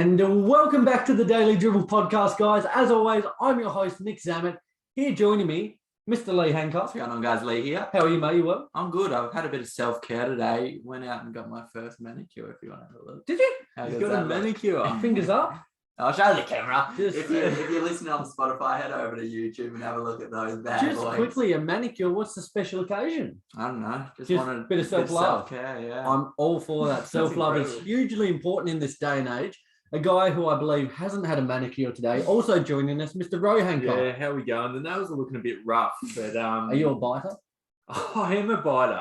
And welcome back to the Daily Dribble podcast, guys. As always, I'm your host, Nick Zammett. Here joining me, Mr. Lee Hancock. What's going on, guys? Lee here. How are you, mate? You well? I'm good. I've had a bit of self-care today. Went out and got my first manicure, if you want to have a look. Did you? You got a manicure. Fingers up. I'll show the camera. If you're listening on Spotify, head over to YouTube and have a look at those bad boys. Just quickly, a manicure, what's the special occasion? I don't know. Just wanted a bit of self-love. Self-care, yeah. I'm all for that. Self-love is hugely important in this day and age. A guy who I believe hasn't had a manicure today, also joining us, Mr. Roy Hancock. Yeah, how are we going? The nails are looking a bit rough, but Are you a biter? I am a biter.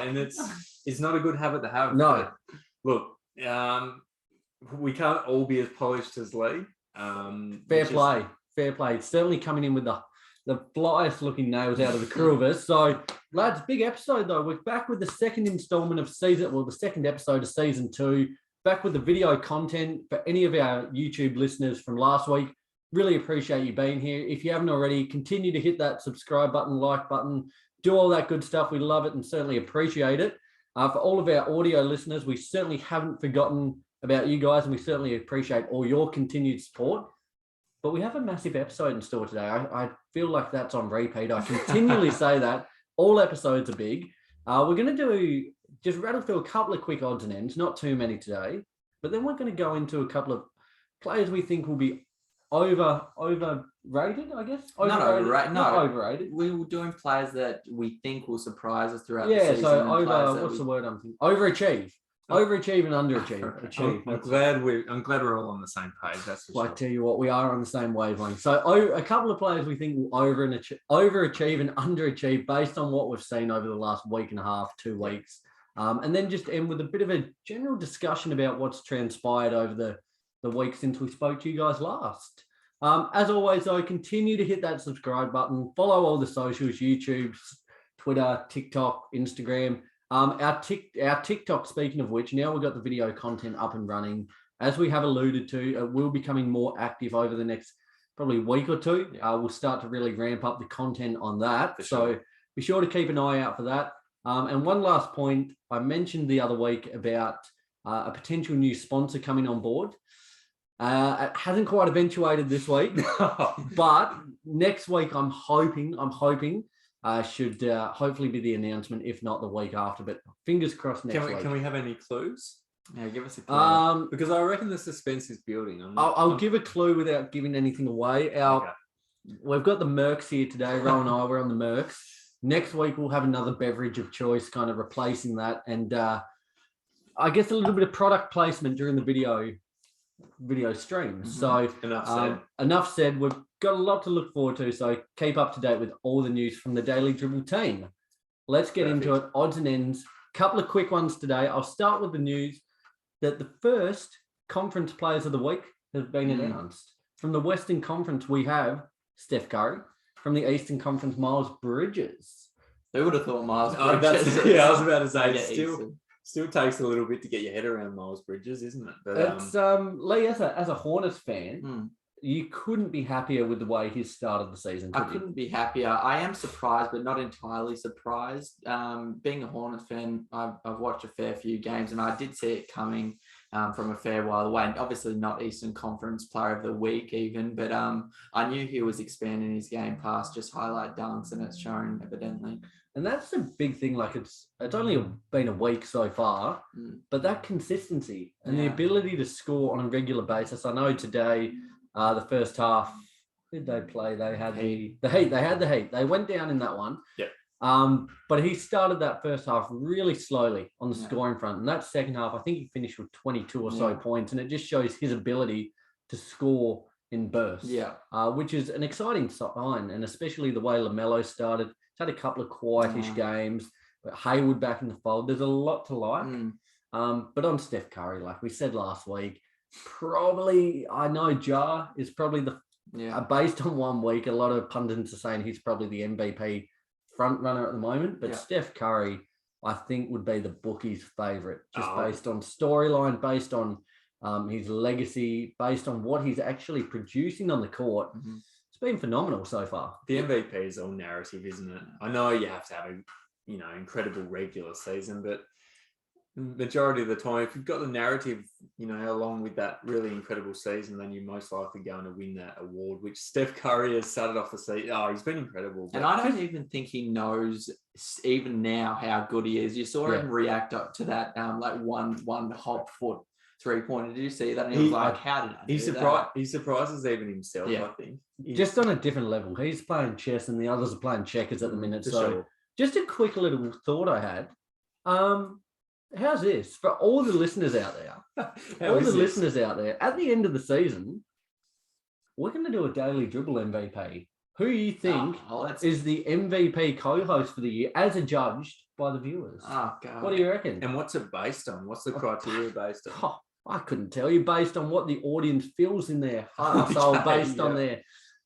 And it's not a good habit to have. No. Look, we can't all be as polished as Lee. Fair play. It's certainly coming in with the flyest looking nails out of the crew of us. So, lads, big episode though. We're back with the second installment of the second episode of season 2. Back with the video content for any of our YouTube listeners from last week. Really appreciate you being here. If you haven't already, continue to hit that subscribe button, like button, do all that good stuff. We love it and certainly appreciate it. For all of our audio listeners, we certainly haven't forgotten about you guys, and we certainly appreciate all your continued support. But we have a massive episode in store today. I feel like that's on repeat. I continually say that. All episodes are big. We're going to just rattle through a couple of quick odds and ends, not too many today. But then we're going to go into a couple of players we think will be overrated, I guess. Not overrated. We were doing players that we think will surprise us throughout the season. Yeah, so what's the word I'm thinking? Overachieve. Overachieve and underachieve. Achieve. I'm glad we're all on the same page. That's for sure. I tell you what, we are on the same wavelength. So a couple of players we think will overachieve and underachieve based on what we've seen over the last week and a half, 2 weeks. And then just end with a bit of a general discussion about what's transpired over the week since we spoke to you guys last. As always, though, continue to hit that subscribe button. Follow all the socials, YouTube, Twitter, TikTok, Instagram. Our TikTok, speaking of which, now we've got the video content up and running. As we have alluded to, it will be becoming more active over the next probably week or two. We'll start to really ramp up the content on that. So be sure to keep an eye out for that. And one last point, I mentioned the other week about a potential new sponsor coming on board. It hasn't quite eventuated this week, but next week I'm hoping should hopefully be the announcement, if not the week after. But fingers crossed next week. Can we have any clues? Yeah, give us a clue. Because I reckon the suspense is building. I'll give a clue without giving anything away. We've got the Mercs here today. Ro and I, we're on the Mercs. Next week, we'll have another beverage of choice kind of replacing that. And I guess a little bit of product placement during the video streams. Mm-hmm. So enough said. We've got a lot to look forward to. So keep up to date with all the news from the Daily Dribble team. Let's get into it. Odds and ends. Couple of quick ones today. I'll start with the news that the first conference players of the week have been announced. From the Western Conference, we have Steph Curry. From the Eastern Conference, Miles Bridges. Who would have thought Miles Bridges? I was about to say, it still takes a little bit to get your head around Miles Bridges, isn't it? But, it's Lee, as a Hornets fan, you couldn't be happier with the way he started the season. I couldn't be happier. I am surprised, but not entirely surprised. Being a Hornets fan, I've watched a fair few games, and I did see it coming from a fair while away. And obviously not Eastern Conference Player of the Week even, but I knew he was expanding his game past just highlight dunks, and it's shown evidently. And that's the big thing. Like it's only been a week so far, but that consistency and the ability to score on a regular basis. I know today, the first half, who did they play? They had the Heat. They had the Heat. They went down in that one. Yeah. But he started that first half really slowly on the scoring front. And that second half, I think he finished with 22 or so points. And it just shows his ability to score in bursts, which is an exciting sign. And especially the way LaMelo started. He's had a couple of quietish games. But Hayward back in the fold. There's a lot to like. But on Steph Curry, like we said last week, probably, I know Ja is probably based on 1 week, a lot of pundits are saying he's probably the MVP front runner at the moment, but Steph Curry, I think, would be the bookies' favorite, just based on storyline, based on his legacy, based on what he's actually producing on the court. It's been phenomenal so far. The MVP is all narrative, isn't it? I know you have to have a incredible regular season, but majority of the time, if you've got the narrative, along with that really incredible season, then you're most likely going to win that award, which Steph Curry has started off the season. Oh, he's been incredible. And I don't even think he knows even now how good he is. You saw him react up to that like one hop foot 3-pointer. Did you see that? And he was like, how did I do that? He surprises even himself, I think. Just on a different level. He's playing chess and the others are playing checkers at the minute. So sure. Just a quick little thought I had. How's this for all the listeners out there? Listeners out there, at the end of the season, we're going to do a daily dribble MVP. Who you think is the MVP co-host for the year, as adjudged by the viewers? Oh God! What do you reckon? And what's it based on? What's the criteria based on? Oh, I couldn't tell you. Based on what the audience feels in their heart, based on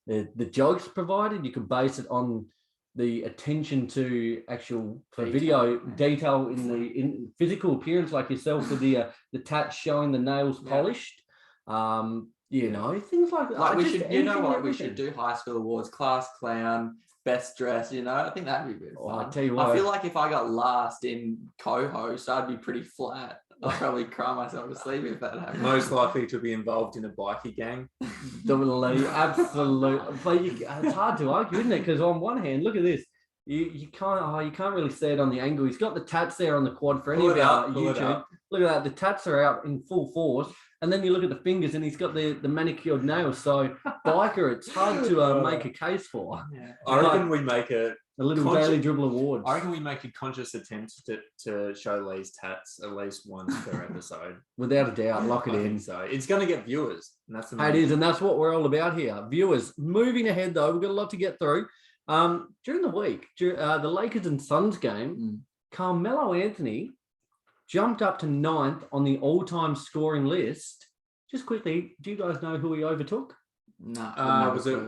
the jokes provided, you can base it on the attention to actual video detail in physical appearance, like yourself with the tats showing the nails polished. Things like that. Like we should, we should do high school awards, class clown, best dress. I think that'd be a bit fun. I tell you what, I feel like if I got last in co-host, I'd be pretty flat. I'd probably cry myself to sleep if that happened. Most likely to be involved in a bikie gang. Absolutely. But it's hard to argue, isn't it? Because on one hand, look at this. You can't really see it on the angle. He's got the tats there on the quad for any of our YouTube. Look at that. The tats are out in full force. And then you look at the fingers and he's got the manicured nails. So biker, it's hard to make a case for. Yeah. I reckon we make a little daily dribble award. I reckon we make a conscious attempt to show Lee's tats at least once per episode. Without a doubt, lock it in. So it's going to get viewers. And that's it is, and that's what we're all about here. Viewers. Moving ahead though, we've got a lot to get through. During the week, the Lakers and Suns game, Carmelo Anthony jumped up to 9th on the all-time scoring list. Just quickly, do you guys know who he overtook? No. Was it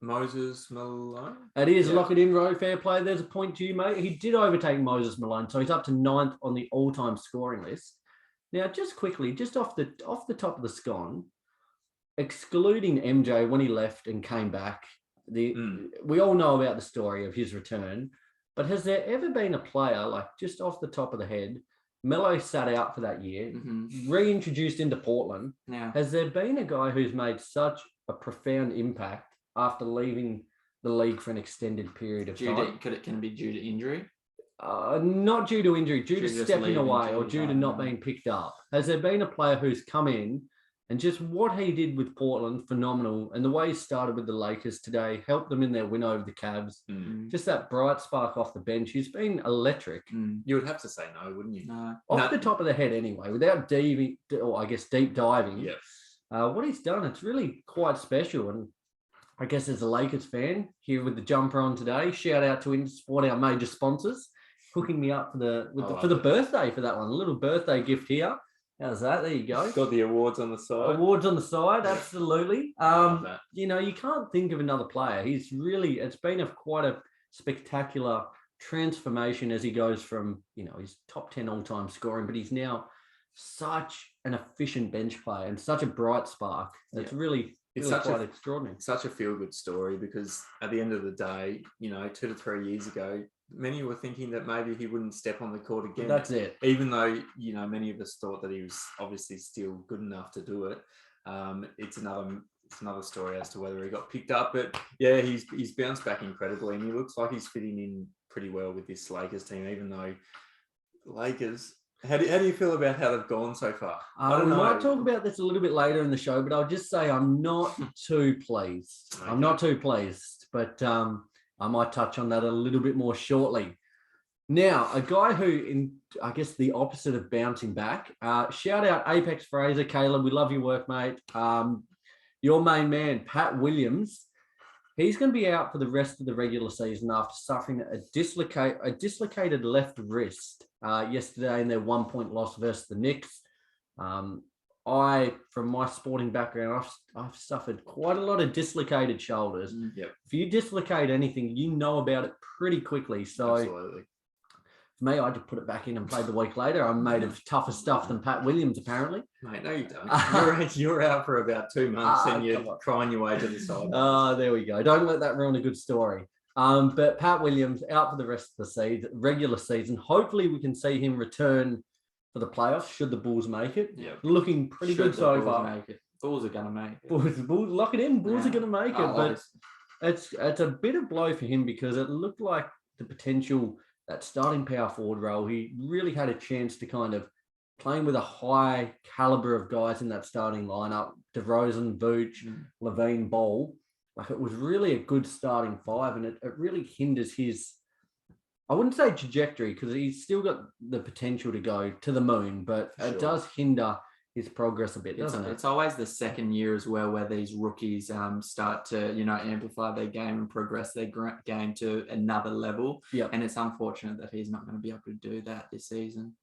Moses Malone? It is. Lock it in, Ro. Fair play. There's a point to you, mate. He did overtake Moses Malone, so he's up to 9th on the all-time scoring list. Now, just quickly, just off the top of the scone, excluding MJ when he left and came back, we all know about the story of his return, but has there ever been a player, like just off the top of the head, Melo sat out for that year, reintroduced into Portland. Yeah. Has there been a guy who's made such a profound impact after leaving the league for an extended period of time? Can it be due to injury? Not due to injury, due to stepping away or due to not being picked up. Has there been a player who's come in and just what he did with Portland, phenomenal. And the way he started with the Lakers today, helped them in their win over the Cavs. Just that bright spark off the bench. He's been electric. You would have to say no, wouldn't you? No. Off the top of the head anyway, without deep diving. Yes. What he's done, it's really quite special. And I guess as a Lakers fan here with the jumper on today, shout out to Intersport, our major sponsors, hooking me up for the birthday for that one. A little birthday gift here. How's that? There you go. Got the awards on the side. Awards on the side, absolutely. You can't think of another player. It's been quite a spectacular transformation as he goes from, his top 10 all-time scoring, but he's now such an efficient bench player and such a bright spark. It's really quite extraordinary. Such a feel-good story because at the end of the day, 2 to 3 years ago, many were thinking that maybe he wouldn't step on the court again. That's it. Even though, many of us thought that he was obviously still good enough to do it. It's another story as to whether he got picked up. But yeah, he's bounced back incredibly and he looks like he's fitting in pretty well with this Lakers team, even though Lakers... How do you feel about how they've gone so far? I don't know. We might talk about this a little bit later in the show, but I'll just say I'm not too pleased. Okay. I'm not too pleased, but I might touch on that a little bit more shortly. Now, a guy who, I guess, the opposite of bouncing back. Shout out Apex Fraser, Caleb. We love your work, mate. Your main man, Pat Williams. He's going to be out for the rest of the regular season after suffering a dislocated left wrist yesterday in their 1-point loss versus the Knicks. From my sporting background, I've suffered quite a lot of dislocated shoulders. Yep. If you dislocate anything, you know about it pretty quickly. So absolutely. For me, I just put it back in and played the week later. I'm made of tougher stuff than Pat Williams, apparently. Mate, no, you don't. You're out for about 2 months and you're crying your way to the side. Oh, there we go. Don't let that ruin a good story. But Pat Williams out for the rest of the season, regular season. Hopefully we can see him return for the playoffs. Should the Bulls make it? Yeah. Looking pretty good so far. Make it. Bulls are gonna make it. Bulls, lock it in. Bulls are going to make it, but obviously. it's a bit of blow for him because it looked like the potential that starting power forward role. He really had a chance to kind of playing with a high caliber of guys in that starting lineup: DeRozan, Vooch, Levine, Ball. Like it was really a good starting five, and it really hinders his. I wouldn't say trajectory because he's still got the potential to go to the moon, but it does hinder his progress a bit, doesn't it? It's always the second year as well where these rookies start to, amplify their game and progress their game to another level. Yeah. And it's unfortunate that he's not going to be able to do that this season.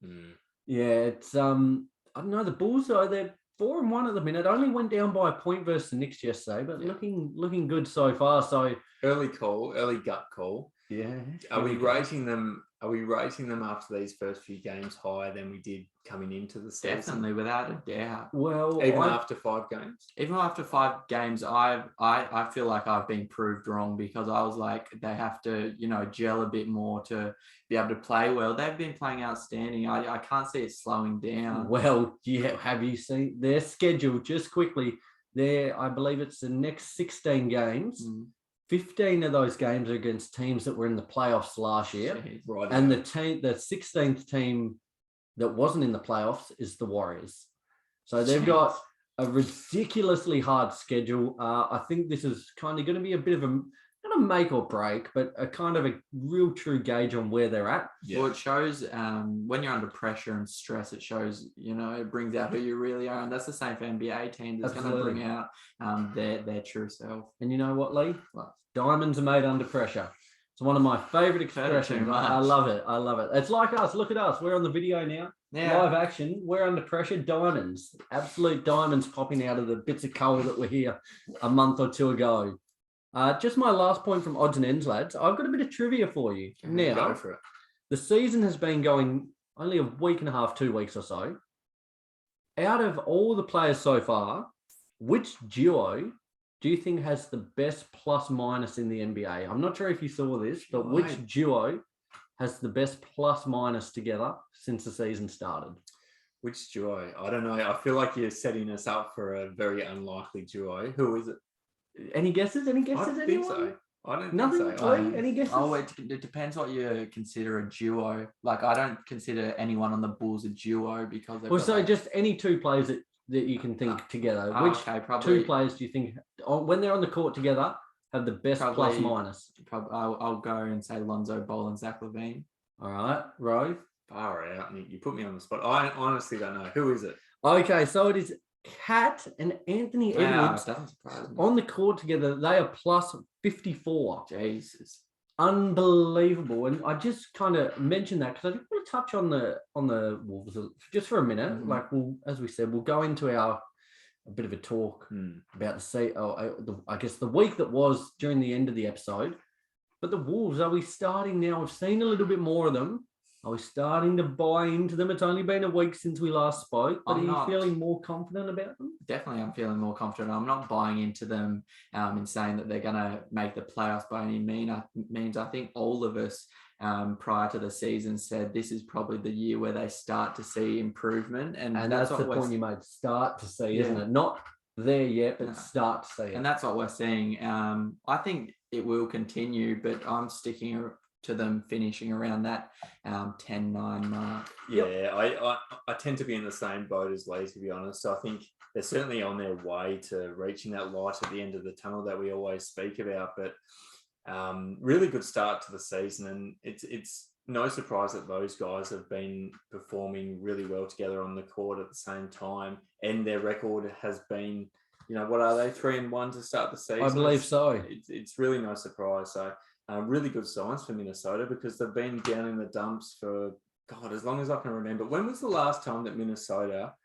Yeah, it's I don't know, the Bulls they're 4-1 at the minute. Only went down by a point versus the Knicks yesterday, but looking good so far. So early gut call. Yeah. Are we rating them after these first few games higher than we did coming into the season? Definitely, without a doubt. Well, after 5 games? Even after 5 games, I feel like I've been proved wrong because I was like, they have to, gel a bit more to be able to play well. They've been playing outstanding. I can't see it slowing down. Well, have you seen their schedule just quickly? I believe it's the next 16 games. 15 of those games are against teams that were in the playoffs last year. Right. And the 16th team that wasn't in the playoffs is the Warriors. So they've got a ridiculously hard schedule. I think this is kind of going to be a bit of not a make or break, but a kind of a real true gauge on where they're at. Yeah. Well, it shows when you're under pressure and stress, it shows, it brings out who you really are. And that's the same for NBA teams. It's going to bring out their true self. And you know what, Lee? Diamonds are made under pressure. It's one of my favorite expressions. I love it. I love it. It's like us. Look at us. We're on the video now. Yeah. Live action. We're under pressure. Diamonds. Absolute diamonds popping out of the bits of coal that were here a month or two ago. Just my last point from odds and ends, lads. I've got a bit of trivia for you. Now, go for it. The season has been going only a week and a half, 2 weeks or so. Out of all the players so far, which duo do you think has the best plus minus in the NBA? I'm not sure if you saw this, but which duo has the best plus minus together since the season started? Which duo? I don't know. I feel like you're setting us up for a very unlikely duo. Who is it? Any guesses? Any I guesses? don't think so. I don't Nothing. think so. Any guesses? Oh, it depends what you consider a duo. Like, I don't consider anyone on the Bulls a duo because they've got just any 2 players that you can think together. Which probably 2 players do you think, when they're on the court together, have the best plus minus? I'll go and say Lonzo Ball and Zach LaVine. All right, Rove. Far out, Nick. You put me on the spot. I honestly don't know. Who is it? Okay, so it is Kat and Anthony Edwards doesn't surprise me. on the court together. They are plus 54. Jesus. Unbelievable. And I just kind of mentioned that because I didn't want to touch on the Wolves just for a minute. Mm-hmm. Like as we said, we'll go into a bit of a talk about I guess the week that was during the end of the episode. But the Wolves, are we starting now? We've seen a little bit more of them. Are we starting to buy into them? It's only been a week since we last spoke, but are you feeling more confident about them? Definitely, I'm feeling more confident. I'm not buying into them and saying that they're going to make the playoffs by any means. I think all of us prior to the season said this is probably the year where they start to see improvement. And that's the point you made, start to see, isn't it? Not there yet, but start to see it. And that's what we're seeing. I think it will continue, but I'm sticking to them finishing around that 10-9 mark. Yeah, I tend to be in the same boat as Lee, to be honest. I think they're certainly on their way to reaching that light at the end of the tunnel that we always speak about. But really good start to the season, and it's no surprise that those guys have been performing really well together on the court at the same time, and their record has been, what are they, 3-1 to start the season? I believe so. It's really no surprise. So really good signs for Minnesota because they've been down in the dumps for, God, as long as I can remember. When was the last time that Minnesota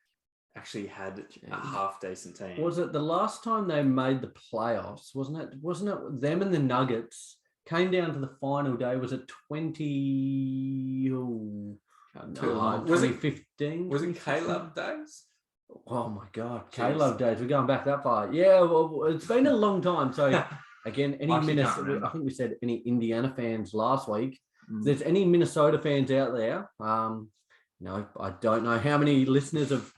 actually had a half-decent team? Was it the last time they made the playoffs? Wasn't it them and the Nuggets came down to the final day? Was it 2015? Was it Caleb days? Oh my God, Caleb days. We're going back that far. Yeah, well, it's been a long time. So again, any Minnesota, I think we said any Indiana fans last week. If there's any Minnesota fans out there, I don't know how many listeners of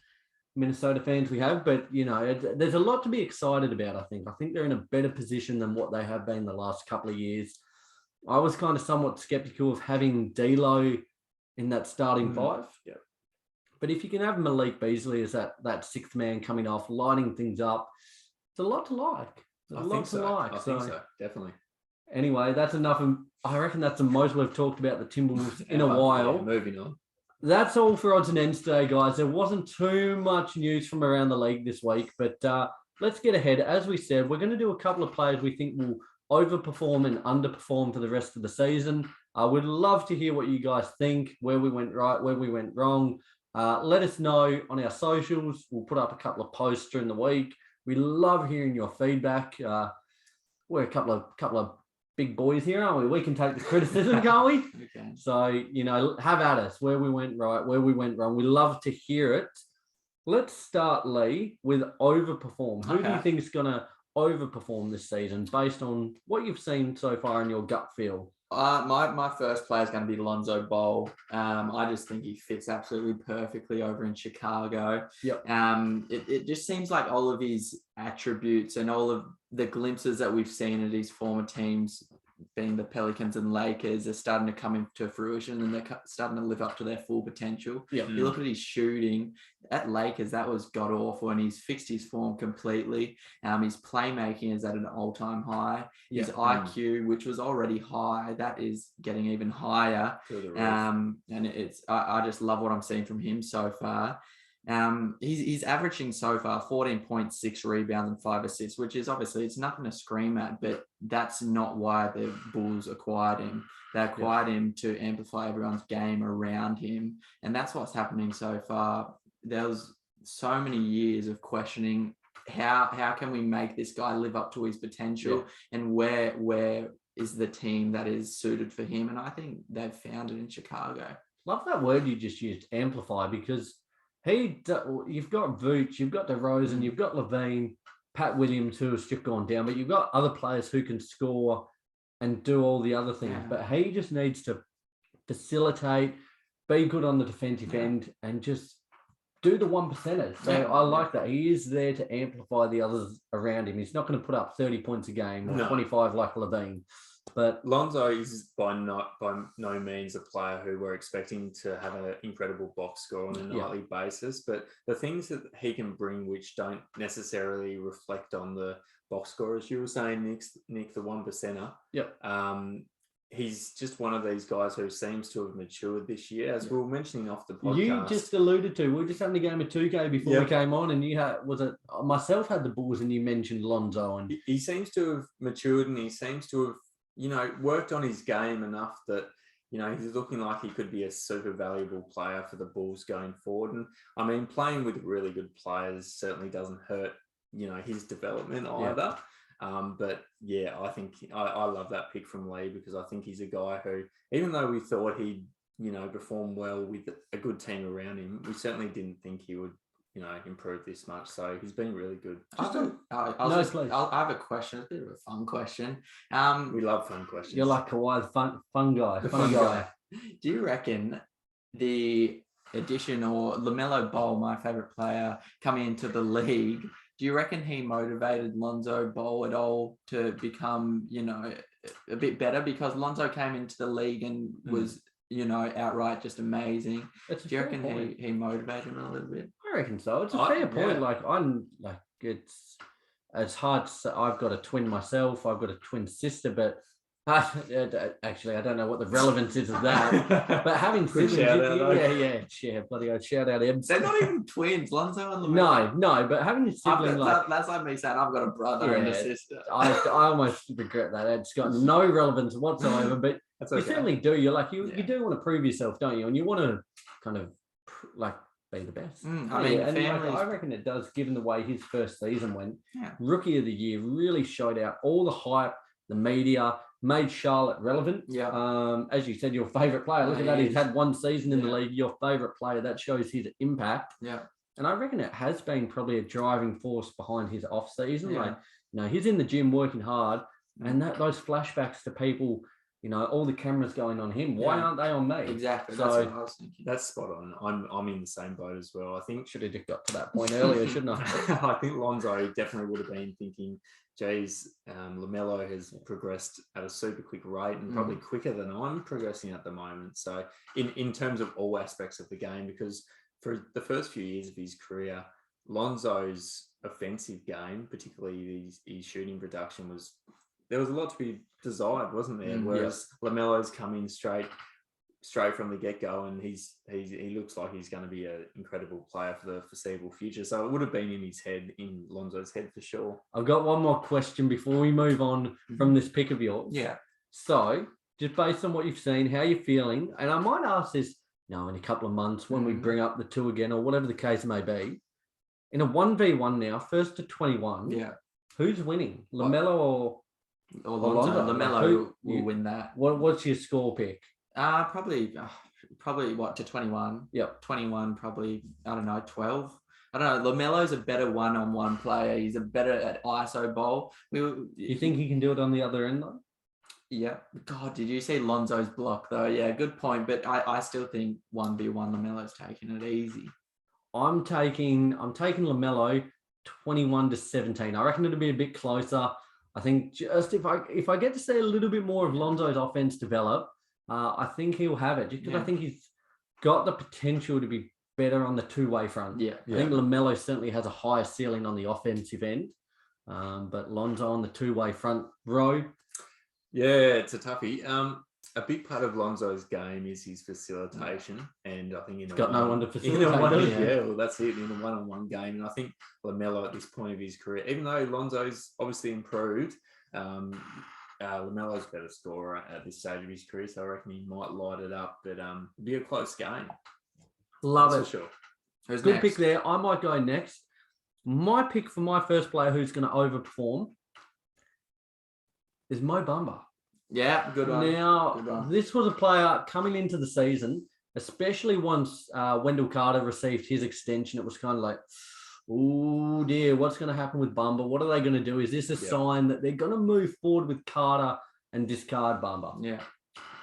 Minnesota fans we have, but there's a lot to be excited about. I think they're in a better position than what they have been the last couple of years. I was kind of somewhat skeptical of having D'Lo in that starting five. Yeah. But if you can have Malik Beasley as that sixth man coming off, lighting things up, it's a lot to like. I think so, definitely. Anyway, that's enough. I reckon that's the most we've talked about the Timberwolves in a while. Yeah, moving on. That's all for odds and ends today, guys. There wasn't too much news from around the league this week, but let's get ahead. As we said, we're going to do a couple of players we think will overperform and underperform for the rest of the season. We'd love to hear what you guys think, where we went right, where we went wrong. Let us know on our socials. We'll put up a couple of posts during the week. We love hearing your feedback. We're a couple of big boys here, aren't we? We can take the criticism, can't we? Okay. So, have at us where we went right, where we went wrong. We love to hear it. Let's start, Lee, with overperform. Who do you think is going to overperform this season based on what you've seen so far in your gut feel? My first player is going to be Lonzo Ball. I just think he fits absolutely perfectly over in Chicago. Yep. It just seems like all of his attributes and all of the glimpses that we've seen at his former teams, being the Pelicans and Lakers, are starting to come into fruition and they're starting to live up to their full potential. Yep. You look at his shooting at Lakers, that was god awful, and he's fixed his form completely. His playmaking is at an all-time high. His IQ, which was already high, that is getting even higher. And I just love what I'm seeing from him so far. He's averaging so far 14.6 rebounds and 5 assists, which is obviously, it's nothing to scream at, but that's not why the Bulls acquired him. They acquired him to amplify everyone's game around him, and that's what's happening so far. There was so many years of questioning how can we make this guy live up to his potential, and where is the team that is suited for him, and I think they've found it in Chicago. Love that word you just used, amplify, because you've got Vooch, you've got DeRozan, you've got Levine, Pat Williams, who has just gone down, but you've got other players who can score and do all the other things. Yeah. But he just needs to facilitate, be good on the defensive end, and just do the 1%ers. So I like that. He is there to amplify the others around him. He's not going to put up 30 points a game or 25 like Levine. But Lonzo is by no means a player who we're expecting to have an incredible box score on a nightly basis. But the things that he can bring, which don't necessarily reflect on the box score, as you were saying, Nick, the 1%er. Yep. He's just one of these guys who seems to have matured this year, as we were mentioning off the podcast. You just alluded to, we were just having a game of 2K before we came on, and you had, myself had the Bulls, and you mentioned Lonzo. And he seems to have matured, and he seems to have, worked on his game enough that, he's looking like he could be a super valuable player for the Bulls going forward. And I mean, playing with really good players certainly doesn't hurt, his development either. But yeah, I think I love that pick from Lee, because I think he's a guy who, even though we thought he'd, perform well with a good team around him, we certainly didn't think he would, improve this much. So he's been really good. I have a question, a bit of a fun question. We love fun questions. You're like Kawhi, fun guy. Fun guy. Do you reckon the addition, or LaMelo Ball, my favorite player, coming into the league, do you reckon he motivated Lonzo Ball at all to become, a bit better? Because Lonzo came into the league and was, outright just amazing. Do you reckon he motivated him a little bit? I reckon so. It's a fair point. It's hard to say. I've got a twin myself. I've got a twin sister, but actually, I don't know what the relevance is of that. But having siblings, bloody hell, shout out Ebs. They're not even twins, Lonzo and LaMelo. No, but having a sibling that's like me saying I've got a brother and a sister. I almost regret that. It's got no relevance whatsoever. But you certainly do. You're like you do want to prove yourself, don't you? And you want to kind of be the best. I reckon it does, given the way his first season went. Rookie of the year, really showed out all the hype, the media, made Charlotte relevant. As you said, your favorite player. Look at that. He's had one season in the league. Your favorite player. That shows his impact. And I reckon it has been probably a driving force behind his off season. He's in the gym working hard, and those flashbacks to people all the cameras going on him. Why aren't they on me? Exactly. So, that's what I was thinking. That's spot on. I'm in the same boat as well. I think should have just got to that point earlier, shouldn't I? I think Lonzo definitely would have been thinking, geez, LaMelo has progressed at a super quick rate and probably quicker than I'm progressing at the moment. So in terms of all aspects of the game, because for the first few years of his career, Lonzo's offensive game, particularly his shooting production, there was a lot to be desired, wasn't there? Whereas LaMelo's coming straight from the get-go, and he looks like he's going to be an incredible player for the foreseeable future. So it would have been in Lonzo's head for sure. I've got one more question before we move on from this pick of yours. Yeah. So just based on what you've seen, how you're feeling, and I might ask this, in a couple of months when we bring up the two again or whatever the case may be, in a 1v1 now, first to 21, who's winning? LaMelo or Lonzo? LaMelo will win that. What's your score pick? Probably what, to 21? Yep. 21, probably, I don't know, 12. I don't know. LaMelo's a better one-on-one player. He's a better at ISO ball. You think he can do it on the other end though? Yeah. God, did you see Lonzo's block though? Yeah, good point. But I still think 1v1 LaMelo's taking it easy. I'm taking LaMelo 21-17. I reckon it'll be a bit closer. I think just if I get to see a little bit more of Lonzo's offense develop, I think he'll have it. Just because I think he's got the potential to be better on the two-way front. Yeah. I think LaMelo certainly has a higher ceiling on the offensive end, but Lonzo on the two-way front row. Yeah, it's a toughie. A big part of Lonzo's game is his facilitation, and I think he's got no one to facilitate. Well, that's it, in a one-on-one game. And I think LaMelo at this point of his career, even though Lonzo's obviously improved, LaMelo's a better scorer at this stage of his career, so I reckon he might light it up, but it'll be a close game. Love that's it. For sure. Who's Good next? pick there. I might go next. My pick for my first player who's going to overperform is Mo Bamba. Yeah, good one. Now, this was a player coming into the season, especially once Wendell Carter received his extension. It was kind of like, oh dear, what's going to happen with Bamba? What are they going to do? Is this a sign that they're going to move forward with Carter and discard Bamba? Yeah.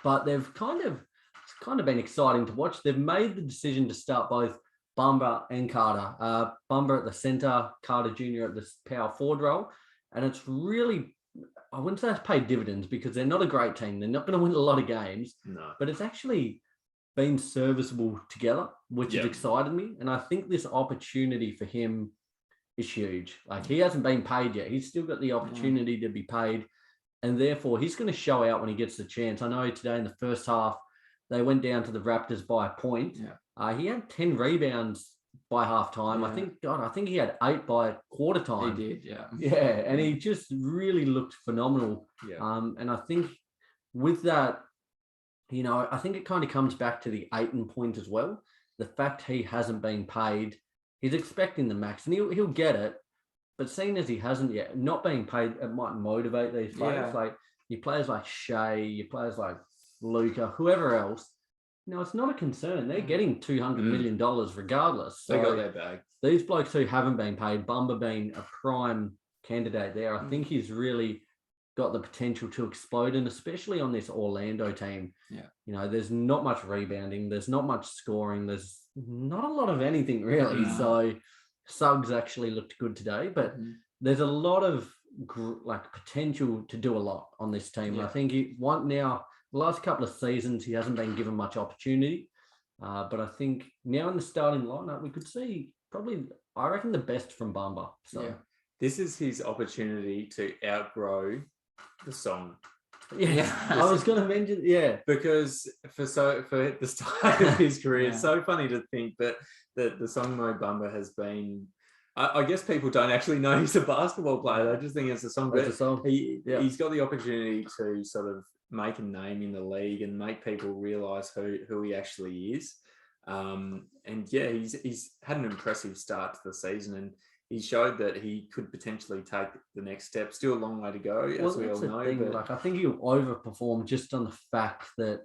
But it's kind of been exciting to watch. They've made the decision to start both Bamba and Carter. Bamba at the center, Carter Jr. at the power forward role. And it's really, I wouldn't say it's paid dividends because they're not a great team. They're not going to win a lot of games. No. But it's actually been serviceable together, which has excited me. And I think this opportunity for him is huge. Like, he hasn't been paid yet. He's still got the opportunity to be paid. And therefore, he's going to show out when he gets the chance. I know today in the first half, they went down to the Raptors by a point. Yeah. He had 10 rebounds by halftime. Yeah. I think he had 8 by quarter time. He did, yeah. Yeah, and he just really looked phenomenal. Yeah. And I think with that, I think it kind of comes back to the Ayton point as well. The fact he hasn't been paid, he's expecting the max, and he'll get it. But seeing as he hasn't yet, not being paid, it might motivate these players. Yeah. Like your players like Shea, your players like Luka, whoever else. It's not a concern. They're getting $200 million regardless. So they got their bag. These blokes who haven't been paid, Bamba being a prime candidate there, I think he's really got the potential to explode, and especially on this Orlando team. Yeah. There's not much rebounding. There's not much scoring. There's not a lot of anything really. No. So Suggs actually looked good today, but there's a lot of potential to do a lot on this team. Yeah. I think the last couple of seasons, he hasn't been given much opportunity. But I think now in the starting lineup, we could see probably, I reckon, the best from Bamba. So this is his opportunity to outgrow the song. Yeah, I was going to mention, because for the start of his career, it's so funny to think that the song Mo Bamba has been. I guess people don't actually know he's a basketball player. They just think it's a song. It's a song. He's got the opportunity to sort of make a name in the league and make people realize who he actually is. He's had an impressive start to the season, and he showed that he could potentially take the next step. Still a long way to go, as we all know. But I think he'll overperform just on the fact that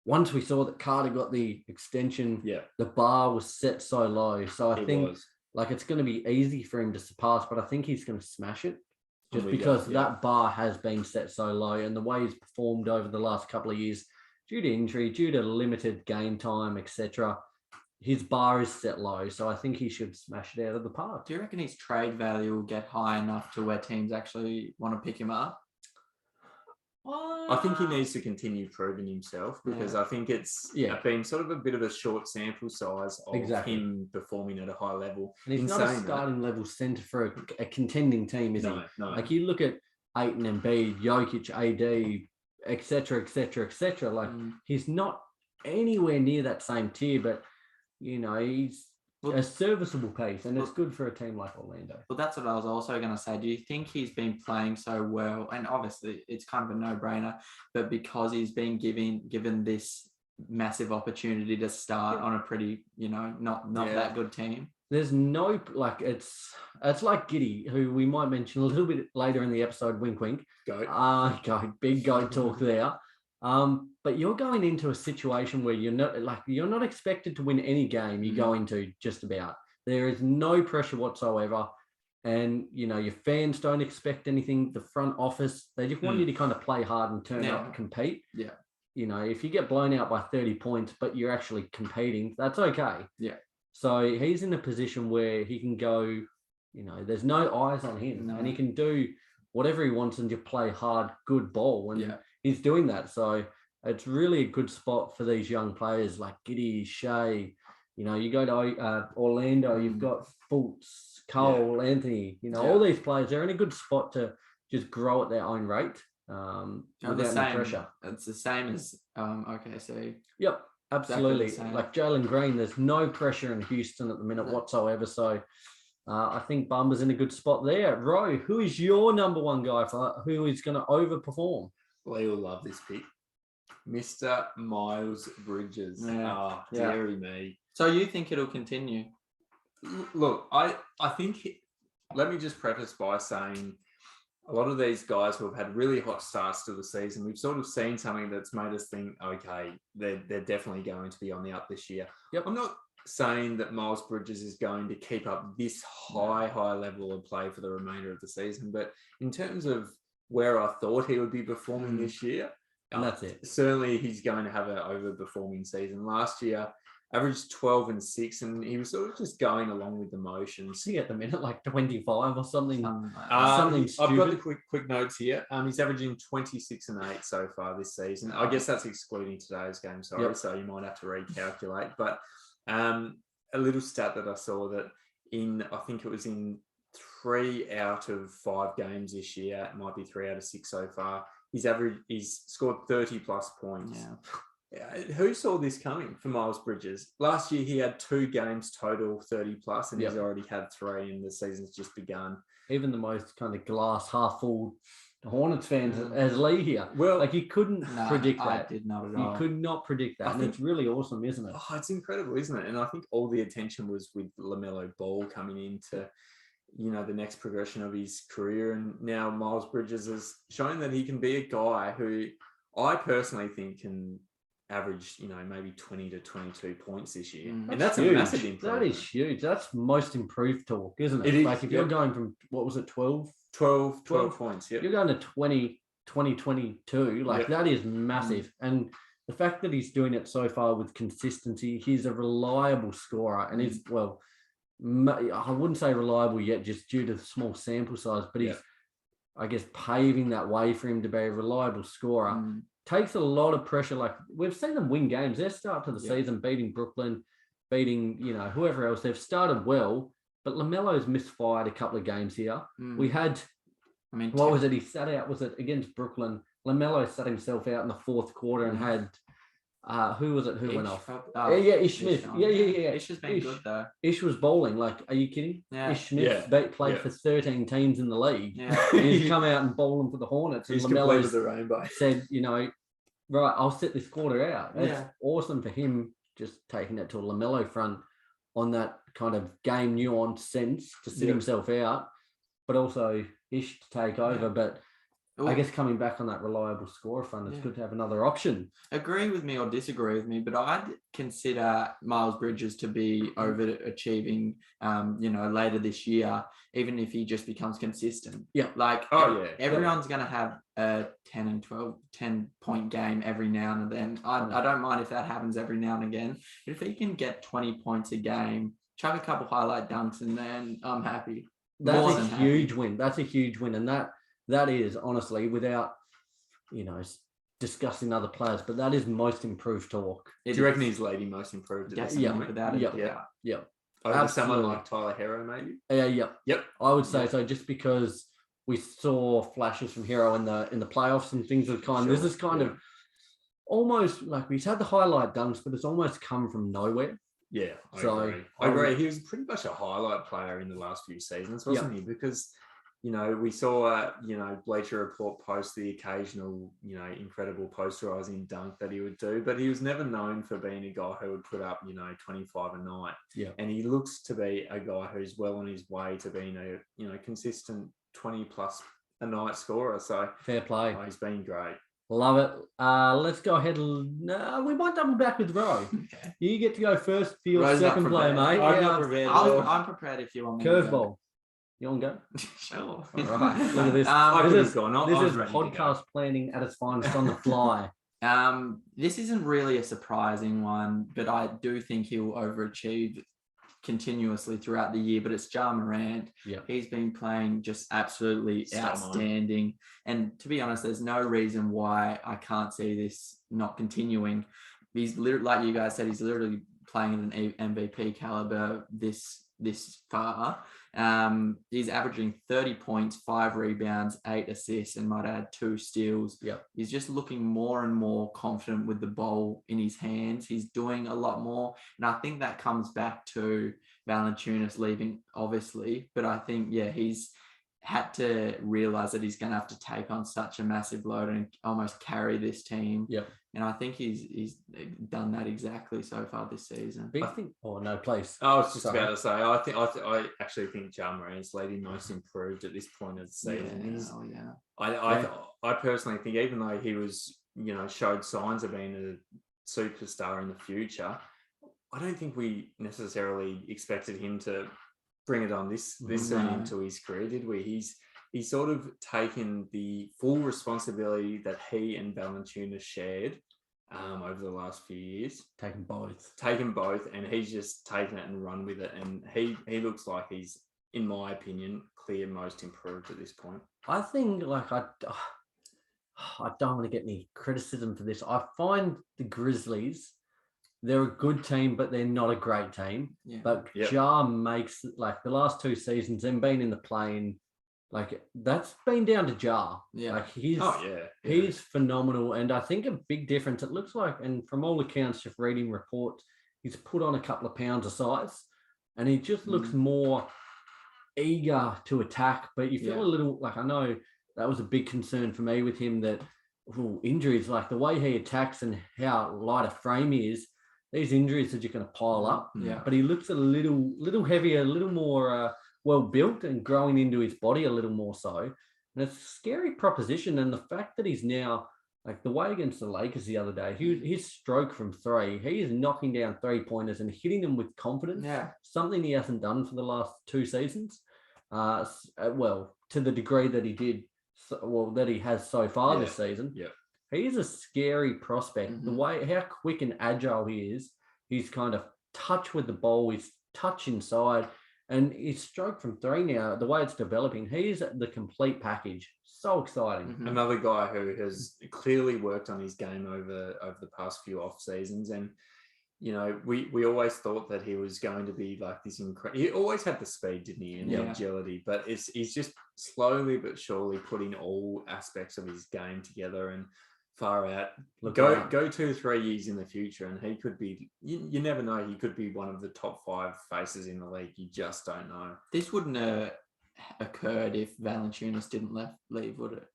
once we saw that Carter got the extension, the bar was set so low. So I think it's going to be easy for him to surpass, but I think he's going to smash it. just We go, because yeah. that bar has been set so low, and the way he's performed over the last couple of years, due to injury, due to limited game time, etc., his bar is set low. So I think he should smash it out of the park. Do you reckon his trade value will get high enough to where teams actually want to pick him up? I think he needs to continue proving himself, because I think it's been sort of a bit of a short sample size of him performing at a high level. And he's not a starting level centre for a contending team, is he? No. Like you look at Ayton, Embiid, Jokic, AD, etc., etc., etc. Like he's not anywhere near that same tier, but he's a serviceable piece, and it's good for a team like Orlando. Well, that's what I was also going to say. Do you think he's been playing so well? And obviously, it's kind of a no-brainer, but because he's been given this massive opportunity to start on a pretty, not that good team. There's no it's like Giddy, who we might mention a little bit later in the episode. Wink, wink. Big goat talk there. But you're going into a situation where you're not expected to win any game you go into. Just about, there is no pressure whatsoever, and your fans don't expect anything. The front office, they just want you to kind of play hard and turn up and compete. Yeah. If you get blown out by 30 points, but you're actually competing, that's okay. Yeah. So he's in a position where he can go, there's no eyes on him, and he can do whatever he wants and just play hard, good ball. And he's doing that. So it's really a good spot for these young players like Giddy, Shea. You go to Orlando, you've got Fultz, Cole, Anthony, all these players, they're in a good spot to just grow at their own rate without any pressure. It's the same as OKC. Yep, absolutely. Exactly like Jalen Green, there's no pressure in Houston at the minute whatsoever. So I think Bumba's in a good spot there. Ro, who is your number one guy for who is going to overperform? Well, you'll love this pick. Mr. Miles Bridges. Deary me. So you think it'll continue? Look, I think, let me just preface by saying a lot of these guys who have had really hot starts to the season, we've sort of seen something that's made us think, okay, they're definitely going to be on the up this year. Yep. I'm not saying that Miles Bridges is going to keep up this high level of play for the remainder of the season, but in terms of where I thought he would be performing this year, and that's it. Certainly he's going to have an overperforming season. Last year, averaged 12 and 6, and he was sort of just going along with the motions. See, at the minute, like 25 or something. Something stupid. I've got the quick notes here. He's averaging 26 and 8 so far this season. I guess that's excluding today's game, sorry. So you might have to recalculate. But a little stat that I saw that I think it was in 3 out of 5 games this year, it might be 3 out of 6 so far, he's scored 30 plus points. Who saw this coming for Miles Bridges? Last year he had 2 games total 30 plus, and he's already had 3, and the season's just begun. Even the most kind of glass half full Hornets fans as Lee here. Well, you couldn't predict that. I did not at all. You could not predict that. And it's really awesome, isn't it? Oh, it's incredible, isn't it? And I think all the attention was with LaMelo Ball coming into the next progression of his career, and now Miles Bridges has shown that he can be a guy who I personally think can average, maybe 20 to 22 points this year. And that's huge. A massive improvement. That is huge. That's most improved talk, isn't it? It is. Like if you're going from, what was it, 12 points, you're going to 20, 22, that is massive. And the fact that he's doing it so far with consistency, he's a reliable scorer, and he's, I wouldn't say reliable yet, just due to the small sample size, but he's, I guess, paving that way for him to be a reliable scorer. Takes a lot of pressure. Like, we've seen them win games. Their start to the season, beating Brooklyn, beating, whoever else. They've started well, but LaMelo's misfired a couple of games here. We had, what was it? He sat out, was it against Brooklyn? LaMelo sat himself out in the fourth quarter and had, who was it who went off? Ish Smith. Ish has been good though. Ish was bowling. Like, are you kidding? Ish Smith played for 13 teams in the league. He's come out and bowling for the Hornets. He's and completed the rainbow. Said, right, I'll sit this quarter out. It's awesome for him, just taking it to a LaMelo front on that kind of game nuance sense to sit himself out, but also Ish to take over. But I guess coming back on that reliable scorer front, it's good to have another option. Agree with me or disagree with me, but I'd consider Miles Bridges to be overachieving, later this year, even if he just becomes consistent. Yeah. Everyone's going to have a 10-point game every now and then. I don't mind if that happens every now and again. But if he can get 20 points a game, chuck a couple highlight dunks, and then I'm happy. That's a huge win. That's a huge win. And that is, honestly, without, discussing other players, but that is most improved talk. Do you reckon he's lady most improved? Without it. Yeah. Over someone like Tyler Hero, maybe? Yep. I would say so, just because we saw flashes from Hero in the playoffs and things of kind. This is kind of almost like he's had the highlight dunks, but it's almost come from nowhere. Yeah, I agree. He was pretty much a highlight player in the last few seasons, wasn't he? Because, we saw, Bleacher Report post the occasional, incredible posterizing dunk that he would do, but he was never known for being a guy who would put up, 25 a night. Yeah. And he looks to be a guy who's well on his way to being a, consistent 20 plus a night scorer. So fair play. He's been great. Love it. Let's go ahead. We might double back with Ro. Okay. You get to go first for your second play, mate. I'm prepared if you want me. Curveball. You want to go? Sure. All right. Look at this. This is podcast planning at its finest on the fly. This isn't really a surprising one, but I do think he'll overachieve continuously throughout the year, but it's Ja Morant. Yeah. He's been playing just absolutely outstanding. And to be honest, there's no reason why I can't see this not continuing. He's literally, like you guys said, he's literally playing at an MVP caliber this far. He's averaging 30 points, 5 rebounds, 8 assists, and might add 2 steals. Yeah. He's just looking more and more confident with the ball in his hands. He's doing a lot more. And I think that comes back to Valanciunas leaving, obviously. But I think, he's had to realize that he's going to have to take on such a massive load and almost carry this team. Yeah. And I think he's done that exactly so far this season. No place. I was just about to say, I actually think Ja Morant's leading most improved at this point of the season. I personally think, even though he was, showed signs of being a superstar in the future, I don't think we necessarily expected him to bring it on this soon into his career, did we? He's sort of taken the full responsibility that he and Valanciunas shared over the last few years. Taken both, and he's just taken it and run with it. And he looks like he's, in my opinion, clear most improved at this point. I think, I don't want to get any criticism for this. I find the Grizzlies, they're a good team, but they're not a great team. Yeah. But Ja makes, the last 2 seasons, them being in the play-in, that's been down to Ja. Yeah. He's phenomenal. And I think a big difference, it looks like, and from all accounts, just reading reports, he's put on a couple of pounds of size and he just looks more eager to attack. But you feel a little, I know that was a big concern for me with him, that injuries, the way he attacks and how light a frame he is, these injuries are just going to pile up. Yeah. But he looks a little heavier, a little more well built and growing into his body a little more so. And it's a scary proposition. And the fact that he's now, the way against the Lakers the other day, his stroke from 3, he is knocking down 3-pointers and hitting them with confidence. Yeah. Something he hasn't done for the last 2 seasons. To the degree that he did, that he has so far this season. Yeah. He is a scary prospect. Mm-hmm. The way, how quick and agile he is, he's kind of touch with the ball, he's touch inside, and his stroke from 3 now, the way it's developing, he's the complete package. So exciting. Mm-hmm. Another guy who has clearly worked on his game over the past few off seasons. And, we always thought that he was going to be this incredible. He always had the speed, didn't he? And the agility, but he's just slowly but surely putting all aspects of his game together and far out. Go 2-3 years in the future, and he could be. You never know. He could be one of the top 5 faces in the league. You just don't know. This wouldn't have occurred if Valanciunas didn't leave, would it?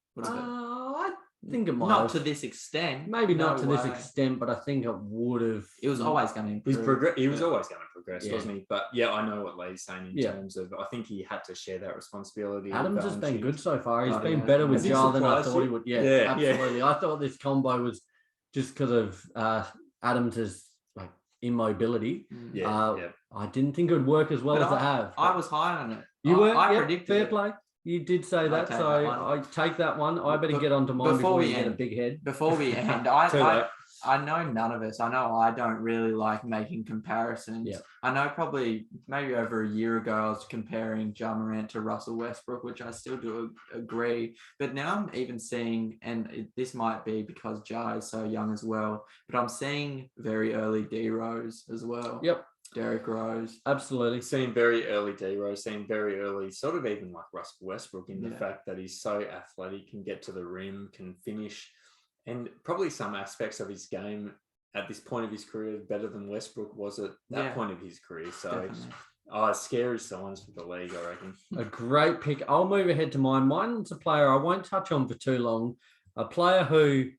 I think it might Not have. to this extent. Maybe not No to this way. extent, but I think it would have. It was always going to improve. He was always going to progress, Yeah. wasn't he? But yeah, I know what Lee's saying in Yeah. terms of. I think he had to share that responsibility. with Adams has been Valanciunas. good so far. He's Oh, been yeah. better with Has he Jar than I surprised thought he you? would. Yeah, Yeah, yeah. absolutely. I thought this combo was just because of Adams's like immobility. Yeah, I didn't think it would work as well But as it have. I was high on it. You were. I Yep, predicted fair it. play. You did say that, take so that one. I take that one. I better But get onto mine before before we you get a end- big head. Before we end, I know none of us. I know I don't really like making comparisons. Yeah. I know probably maybe over a year ago I was comparing Ja Morant to Russell Westbrook, which I still do agree. But now I'm even seeing, and this might be because Ja is so young as well, but I'm seeing very early D Rose as well. Yep, Derrick Rose. absolutely. Seen very early D-Rose, seen very early, sort of even like Russell Westbrook in the fact that he's so athletic, can get to the rim, can finish, and probably some aspects of his game at this point of his career better than Westbrook was at that point of his career. So, scary signs for the league, I reckon. A great pick. I'll move ahead to mine. Mine's a player I won't touch on for too long. A player who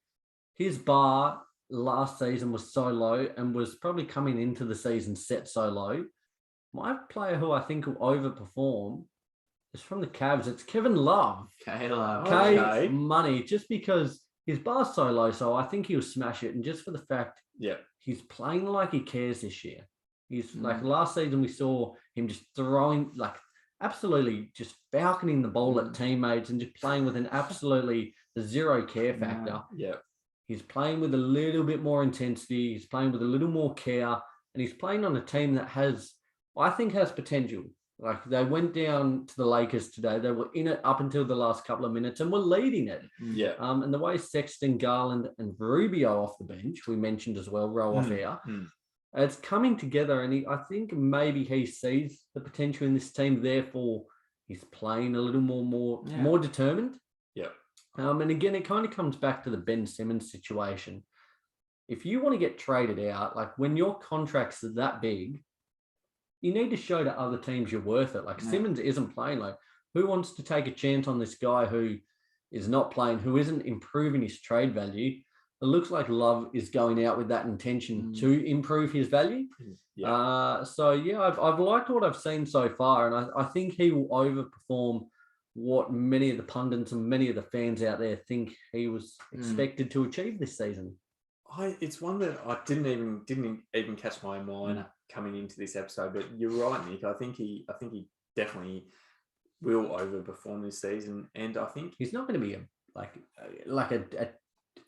his bar last season was so low and was probably coming into the season set so low. My player who I think will overperform is from the Cavs. It's Kevin Love. Caleb. Okay. Money, just because his bar's so low, so I think he'll smash it. And just for the fact he's playing like he cares this year. He's like last season we saw him just throwing like absolutely just falconing the ball at teammates and just playing with an absolutely zero care factor. Yeah. He's playing with a little bit more intensity. He's playing with a little more care. And he's playing on a team that I think has potential. Like they went down to the Lakers today. They were in it up until the last couple of minutes and were leading it. Yeah. And the way Sexton, Garland, and Rubio off the bench, we mentioned as well, roll off air. It's coming together, and I think maybe he sees the potential in this team. Therefore, he's playing a little more determined. Yeah. And again, it kind of comes back to the Ben Simmons situation. If you want to get traded out, like when your contract's that big, you need to show to other teams you're worth it. Like Simmons isn't playing. Like, who wants to take a chance on this guy who is not playing, who isn't improving his trade value? It looks like Love is going out with that intention to improve his value. Yeah. I've liked what I've seen so far, and I think he will overperform what many of the pundits and many of the fans out there think he was expected to achieve this season. It's one that I didn't even catch my mind coming into this episode, but you're right, Nick. I think he definitely will overperform this season, and I think he's not going to be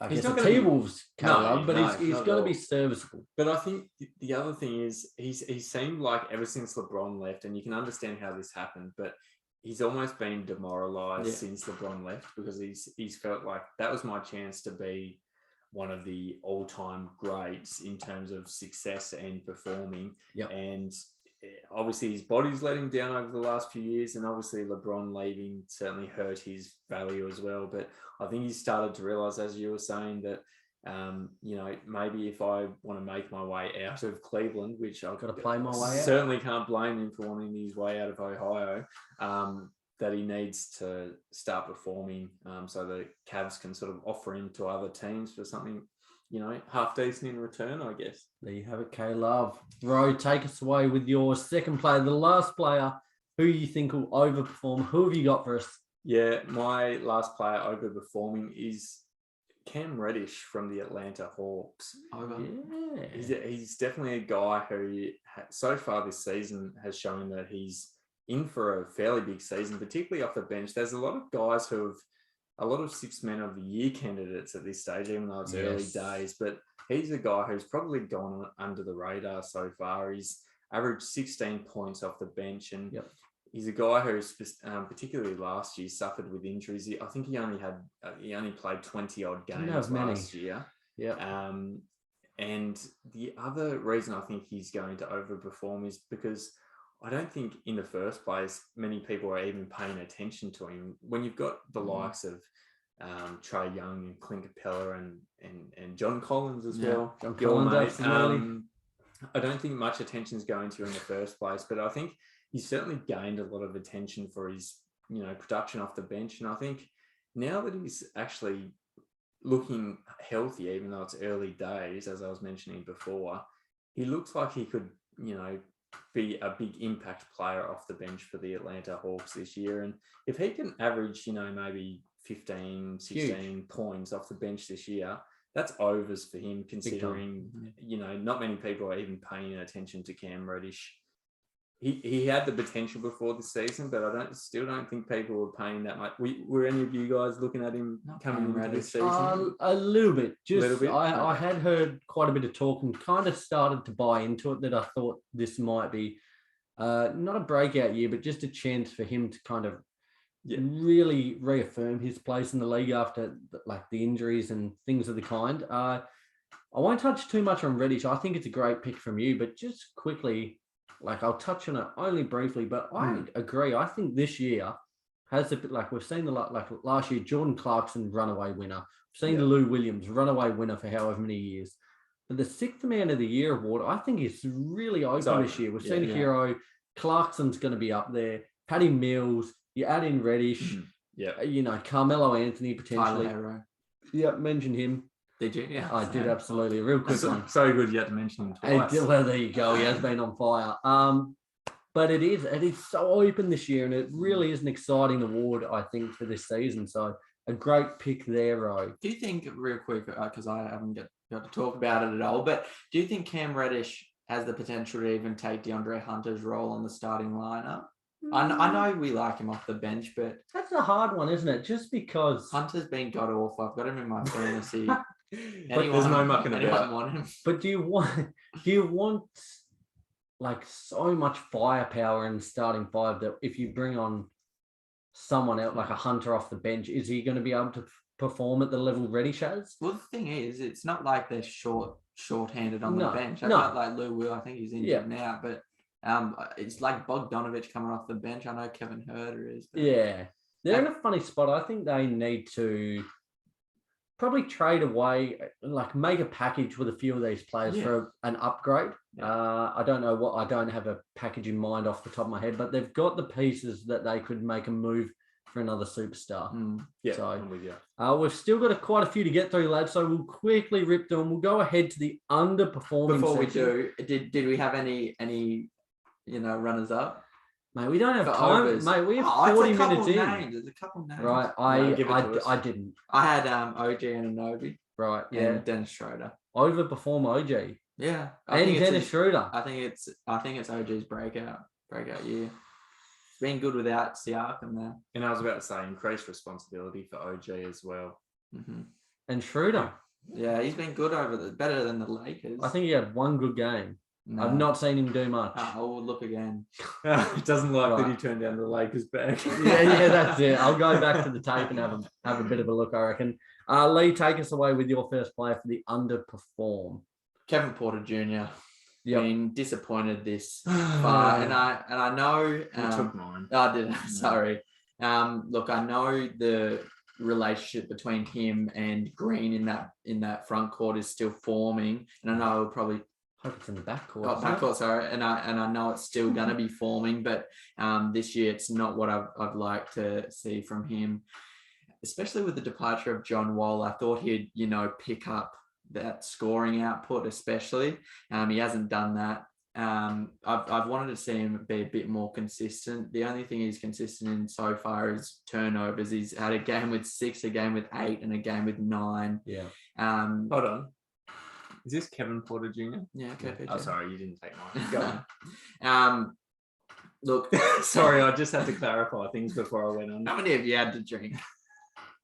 he's a not gonna be T-Wolves caliber, but he's not going at to be all. serviceable. But I think the other thing is he seemed like ever since LeBron left, and you can understand how this happened, but he's almost been demoralized since LeBron left because he's felt like that was my chance to be one of the all-time greats in terms of success and performing. Yep. And obviously his body's let him down over the last few years, and obviously LeBron leaving certainly hurt his value as well. But I think he started to realize, as you were saying, that maybe if I want to make my way out of Cleveland, which I've got to play my way out. Certainly can't blame him for wanting his way out of Ohio. That he needs to start performing so the Cavs can sort of offer him to other teams for something, half decent in return, I guess. There you have it, K-Love. Bro, take us away with your second player, the last player who you think will overperform. Who have you got for us? Yeah, my last player overperforming is Cam Reddish from the Atlanta Hawks. Yeah. He's definitely a guy who so far this season has shown that he's in for a fairly big season, particularly off the bench. There's a lot of guys who have a lot of six men of the year candidates at this stage, even though it's early days. But he's a guy who's probably gone under the radar so far. He's averaged 16 points off the bench, and he's a guy who's particularly last year suffered with injuries. I think he only played 20 odd games last year. Yeah. And the other reason I think he's going to overperform is because I don't think in the first place many people are even paying attention to him. When you've got the likes of Trae Young and Clint Capella and John Collins as well, John Collins, absolutely. I don't think much attention is going to in the first place, but I think he's certainly gained a lot of attention for his production off the bench. And I think now that he's actually looking healthy, even though it's early days, as I was mentioning before. He looks like he could, be a big impact player off the bench for the Atlanta Hawks this year. And if he can average, maybe 15, 16 points off the bench this year, that's overs for him, considering, not many people are even paying attention to Cam Reddish. He had the potential before the season, but I still don't think people were paying that much. Were any of you guys looking at him coming into this season? A little bit. I Okay. had heard quite a bit of talk and kind of started to buy into it, that I thought this might be not a breakout year, but just a chance for him to kind of really reaffirm his place in the league after the injuries and things of the kind. I won't touch too much on Reddish. I think it's a great pick from you, but just quickly, I'll touch on it only briefly, but I agree. I think this year has we've seen last year, Jordan Clarkson, runaway winner. We've seen Lou Williams, runaway winner for however many years. But the sixth man of the year award, I think, is really open this year. We've seen a hero. Clarkson's going to be up there. Patty Mills, you add in Reddish, Carmelo Anthony potentially. Mention him. Did you? Yeah, I did, absolutely. A real quick one. So good you had to mention him twice. Well, there you go. He has been on fire. But it is so open this year, and it really is an exciting award, I think, for this season. So a great pick there, Ro. Do you think, real quick, because I haven't got to talk about it at all, but do you think Cam Reddish has the potential to even take DeAndre Hunter's role on the starting lineup? I know we like him off the bench, but that's a hard one, isn't it? Just because Hunter's been god awful. I've got him in my fantasy. There's no mucking about. Want him? But do you want so much firepower in the starting five that if you bring on someone else like a Hunter off the bench, is he going to be able to perform at the level Reddish has? Well, the thing is, it's not like they're short-handed on the bench. I got Lou Will. I think he's injured now, but it's like Bogdanovich coming off the bench. I know Kevin Huerter is. But they're in a funny spot. I think they need to probably trade away, make a package with a few of these players for an upgrade. I don't know I don't have a package in mind off the top of my head, but they've got the pieces that they could make a move for another superstar. I'm with you. We've still got quite a few to get through, lads, so we'll quickly rip through them. We'll go ahead to the underperforming Before section. we do, did we have any runners up? Mate, we don't have time. Overs. Mate, we have 40 minutes in. There's a couple names. Right, I didn't. I had OG Anunoby. Right, and Dennis Schroeder. Overperform OG. Yeah, and Dennis Schroeder. I think it's OG's breakout year. It's been good without Siakam there. And I was about to say increased responsibility for OG as well. Mm-hmm. And Schroeder. Yeah, he's been good better than the Lakers. I think he had one good game. No. I've not seen him do much. I'll look again. It doesn't like that he turned down the Lakers back. yeah, that's it. I'll go back to the tape and have a bit of a look, I reckon. Lee, take us away with your first player for the underperform. Kevin Porter Jr. Been disappointed this far, and I know you took mine. I did. Sorry. Look, I know the relationship between him and Green in that front court is still forming, and I know it'll probably. I hope it's in the backcourt. Backcourt, sorry, and I know it's still going to be forming, but this year it's not what I'd like to see from him, especially with the departure of John Wall. I thought he'd pick up that scoring output, especially. He hasn't done that. I've wanted to see him be a bit more consistent. The only thing he's consistent in so far is turnovers. He's had a game with 6, a game with 8, and a game with 9. Yeah. Hold on. Is this Kevin Porter Jr.? Yeah, KPJ. Oh, sorry, you didn't take mine. Go on. Look. Sorry, I just had to clarify things before I went on. How many have you had to drink?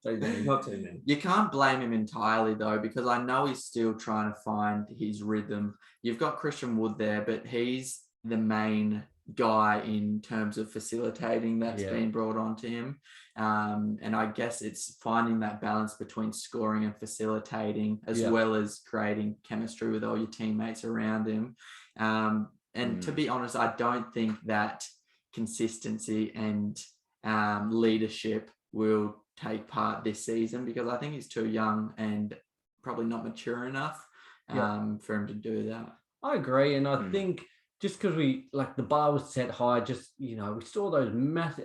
Not too many. You can't blame him entirely, though, because I know he's still trying to find his rhythm. You've got Christian Wood there, but he's the main guy in terms of facilitating that's been brought onto him. And I guess it's finding that balance between scoring and facilitating, as well as creating chemistry with all your teammates around him. And to be honest, I don't think that consistency and leadership will take part this season, because I think he's too young and probably not mature enough for him to do that. I agree. And I think just because the bar was set high, we saw those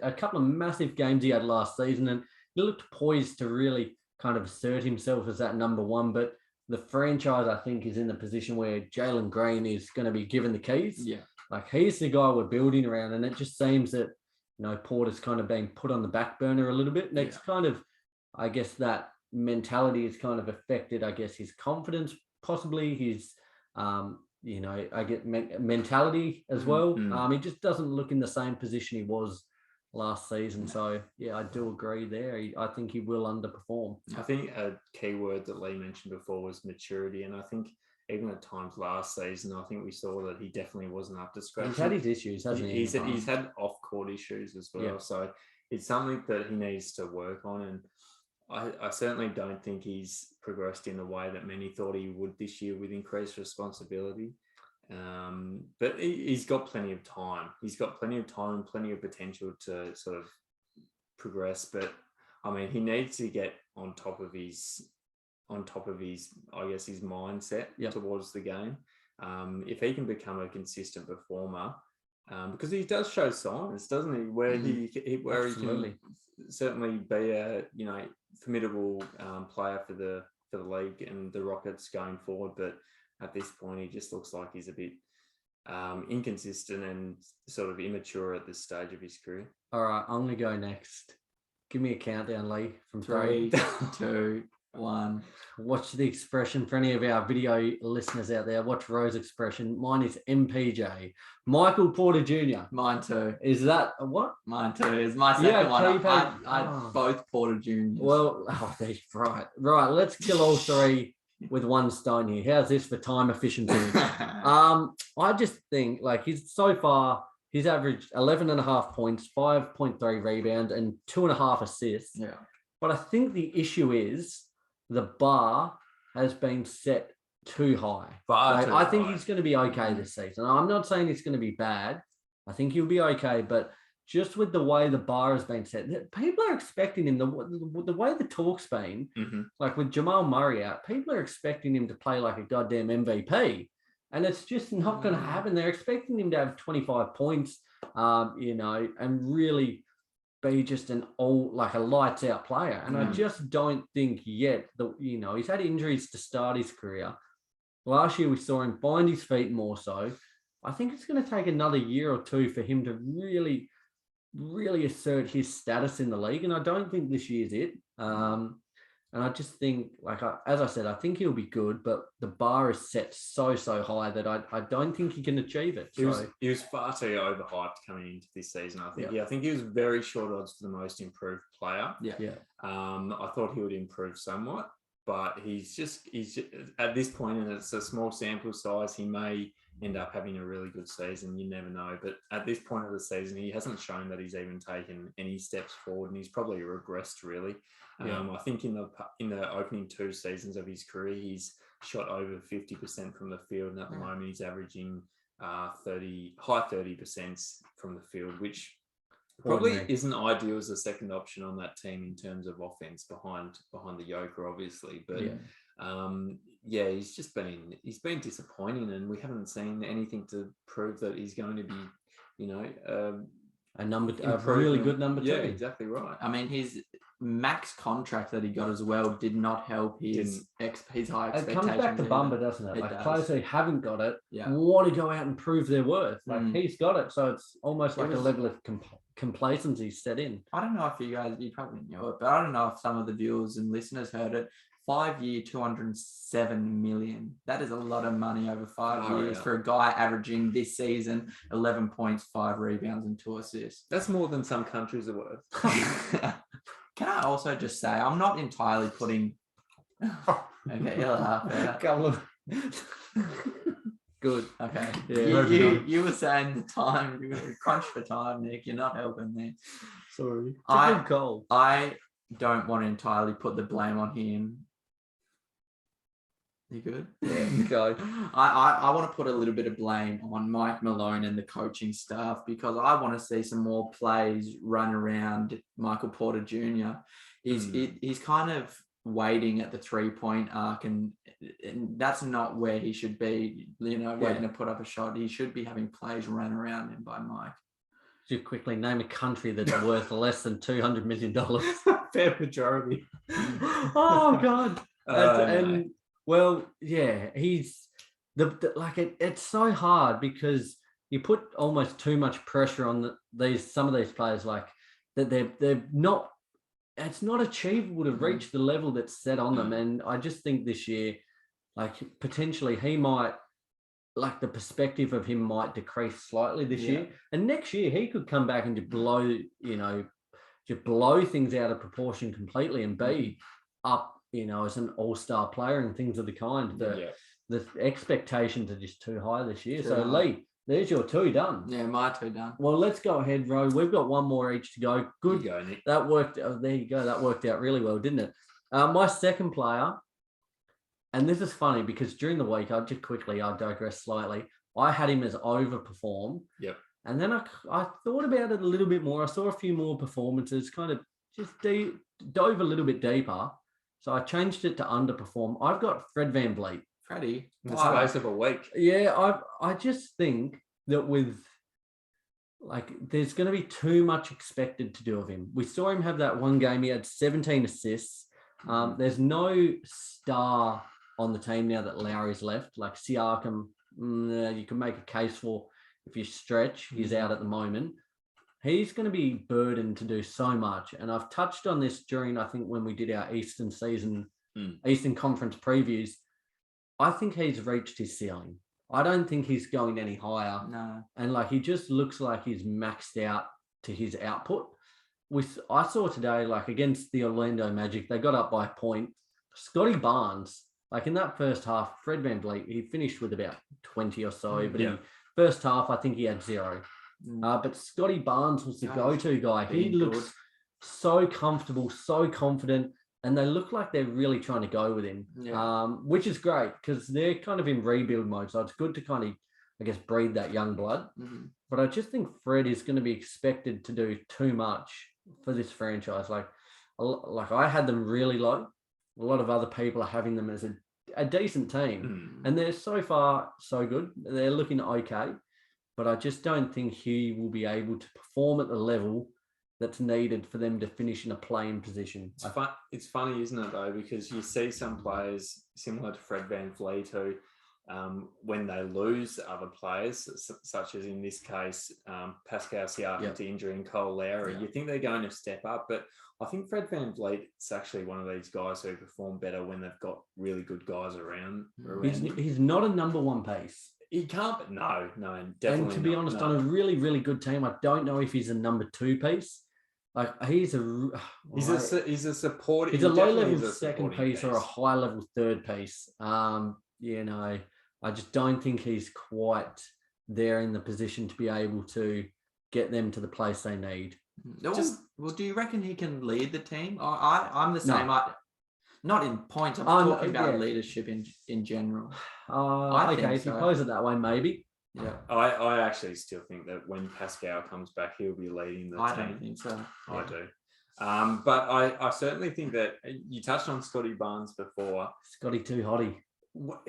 a couple of massive games he had last season, and he looked poised to really kind of assert himself as that number one. But the franchise, I think, is in the position where Jalen Green is going to be given the keys. Yeah. Like, he's the guy we're building around. And it just seems that, Porter's kind of being put on the back burner a little bit. And it's kind of, I guess, that mentality has kind of affected, I guess, his confidence, possibly his, I get mentality as well. He just doesn't look in the same position he was last season. So, yeah, I do agree there. I think he will underperform. I think a key word that Lee mentioned before was maturity. And I think even at times last season, I think we saw that he definitely wasn't up to scratch. He's had his issues, hasn't he? He's had off-court issues as well. Yeah. So it's something that he needs to work on. And I certainly don't think he's progressed in the way that many thought he would this year with increased responsibility. But he's got plenty of time. He's got plenty of time and plenty of potential to sort of progress. But I mean, he needs to get on top of his, I guess, his mindset towards the game. If he can become a consistent performer, because he does show signs, doesn't he? Where he can certainly be a formidable player for the league and the Rockets going forward. But at this point, he just looks like he's a bit inconsistent and sort of immature at this stage of his career. All right, I'm going to go next. Give me a countdown, Lee, from 3, 2, 1. Watch the expression for any of our video listeners out there. Watch Rose's expression. Mine is MPJ. Michael Porter Jr. Mine too. Is that what? Mine too. Is my second one. I both Porter Jr. Well, right. Let's kill all three with one stone here. How's this for time efficiency? I just think, like, he's averaged 11.5 points, 5.3 rebounds, and 2.5 assists. Yeah. But I think the issue is the bar has been set too high. I think he's going to be okay this season. I'm not saying he's going to be bad. I think he'll be okay, but just with the way the bar has been set, people are expecting him, the way the talk's been, like with Jamal Murray out, people are expecting him to play like a goddamn MVP. And it's just not going to happen. They're expecting him to have 25 points, and really be just a lights out player. And I just don't think yet that, he's had injuries to start his career. Last year we saw him find his feet more so. I think it's going to take another year or two for him to really, really assert his status in the league. And I don't think this year's it. And I just think, as I said, I think he'll be good, but the bar is set so high that I don't think he can achieve it. He was far too overhyped coming into this season. I think. Yeah, I think he was very short odds for the most improved player. Yeah. I thought he would improve somewhat, but he's just at this point, and it's a small sample size, he may end up having a really good season. You never know. But at this point of the season, he hasn't shown that he's even taken any steps forward, and he's probably regressed really. I think in the opening 2 seasons of his career, he's shot over 50% from the field, and at the moment he's averaging high 30% from the field, which probably isn't ideal as a second option on that team in terms of offense behind the Joker, obviously. But he's been disappointing, and we haven't seen anything to prove that he's going to be, a really good number 2. Yeah, exactly right. I mean, his max contract that he got as well did not help his high expectations. It comes back to Bumba, doesn't it? It does. Players who haven't got it want to go out and prove their worth. He's got it, so it's almost like a level of complacency set in. I don't know if you probably knew it, but I don't know if some of the viewers and listeners heard it. 5-year, $207 million. That is a lot of money over 5 years for a guy averaging this season 11 points, 5 rebounds, and 2 assists. That's more than some countries are worth. Can I also just say, I'm not entirely putting... Okay, you'll laugh. Couple of... Good. Okay. Yeah, you were saying the time, you were crunched for time, Nick. You're not helping me. Sorry. I don't want to entirely put the blame on him. You good? Yeah, go. I want to put a little bit of blame on Mike Malone and the coaching staff, because I want to see some more plays run around Michael Porter Jr. He's kind of waiting at the 3-point arc, and that's not where he should be, waiting to put up a shot. He should be having plays run around him by Mike. Just quickly name a country that's worth less than $200 million. Fair pejorative. Oh God. No. And well, yeah, he's it's so hard because you put almost too much pressure on some of these players, like that they're not. It's not achievable to reach the level that's set on them, and I just think this year, like potentially he might, like the perspective of him might decrease slightly this year, and next year he could come back and just blow things out of proportion completely and be up, as an all-star player and things of the kind. The expectations are just too high this year. So Lee, there's your two done. Yeah, my two done. Well, let's go ahead, Ro. We've got one more each to go. Good. You go, Nick. That worked. Oh, there you go. That worked out really well, didn't it? My second player, and this is funny because during the week, I'll digress slightly. I had him as overperform. Yep. And then I thought about it a little bit more. I saw a few more performances, kind of just dove a little bit deeper. So I changed it to underperform. I've got Fred VanVleet. Freddie. In the space of a week. Yeah, I just think that there's going to be too much expected to do of him. We saw him have that one game. He had 17 assists. There's no star on the team now that Lowry's left. Like Siakam, you can make a case for if you stretch. He's out at the moment. He's going to be burdened to do so much. And I've touched on this during, I think, when we did our Eastern Conference previews. I think he's reached his ceiling. I don't think he's going any higher. No. And he just looks like he's maxed out to his output. I saw today, against the Orlando Magic, they got up by a point. Scotty Barnes, in that first half, Fred VanVleet, he finished with about 20 or so. But in first half, I think he had 0. But Scotty Barnes was the go-to guy. He looks so comfortable, so confident. And they look like they're really trying to go with him, which is great because they're kind of in rebuild mode. So it's good to kind of, breed that young blood. But I just think Fred is going to be expected to do too much for this franchise. Like I had them really low. A lot of other people are having them as a decent team. And they're so far so good. They're looking okay. But I just don't think he will be able to perform at the level that's needed for them to finish in a playing position. It's funny, isn't it, though, because you see some players similar to Fred VanVleet who, when they lose other players, such as in this case, Pascal Siakam to injury and Cole Lowry, you think they're going to step up. But I think Fred VanVleet is actually one of these guys who perform better when they've got really good guys around He's not a number one pace. He can't, but no, definitely. And to be honest, on a really, really good team, I don't know if he's a number 2 piece. He's a support. He's a low level second piece or a high level third piece. I just don't think he's quite there in the position to be able to get them to the place they need. Do you reckon he can lead the team? I'm the same. No. Not in points. I'm talking about leadership in general. If you pose it that way, maybe. Yeah, I actually still think that when Pascal comes back, he'll be leading the team. I don't think so. I do. But I certainly think that you touched on Scotty Barnes before. Scotty too hotty.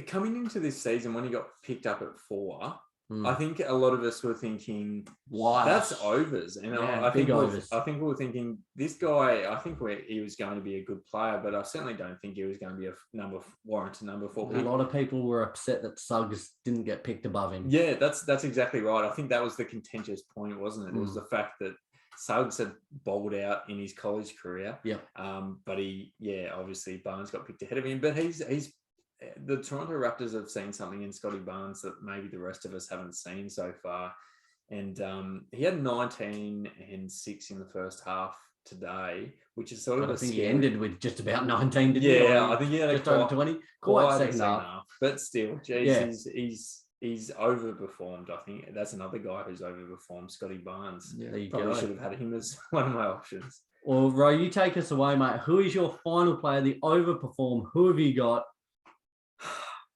Coming into this season, when he got picked up at 4, I think a lot of us were thinking, "Why? That's overs." And I think we were thinking, this guy. I think he was going to be a good player, but I certainly don't think he was going to be a number 4 pick. A lot of people were upset that Suggs didn't get picked above him. Yeah, that's exactly right. I think that was the contentious point, wasn't it? It was the fact that Suggs had bowled out in his college career. Yeah. But obviously Barnes got picked ahead of him. But he's the Toronto Raptors have seen something in Scotty Barnes that maybe the rest of us haven't seen so far. And he had 19 and 6 in the first half today, which is sort of. I think he ended with just about 19, didn't he? Yeah, I think he had just over 20. Quite second half. But still, he's overperformed. I think that's another guy who's overperformed, Scotty Barnes. Yeah, there you Probably go. should have had him as one of my options. Well, Ro, you take us away, mate. Who is your final player, the overperform? Who have you got?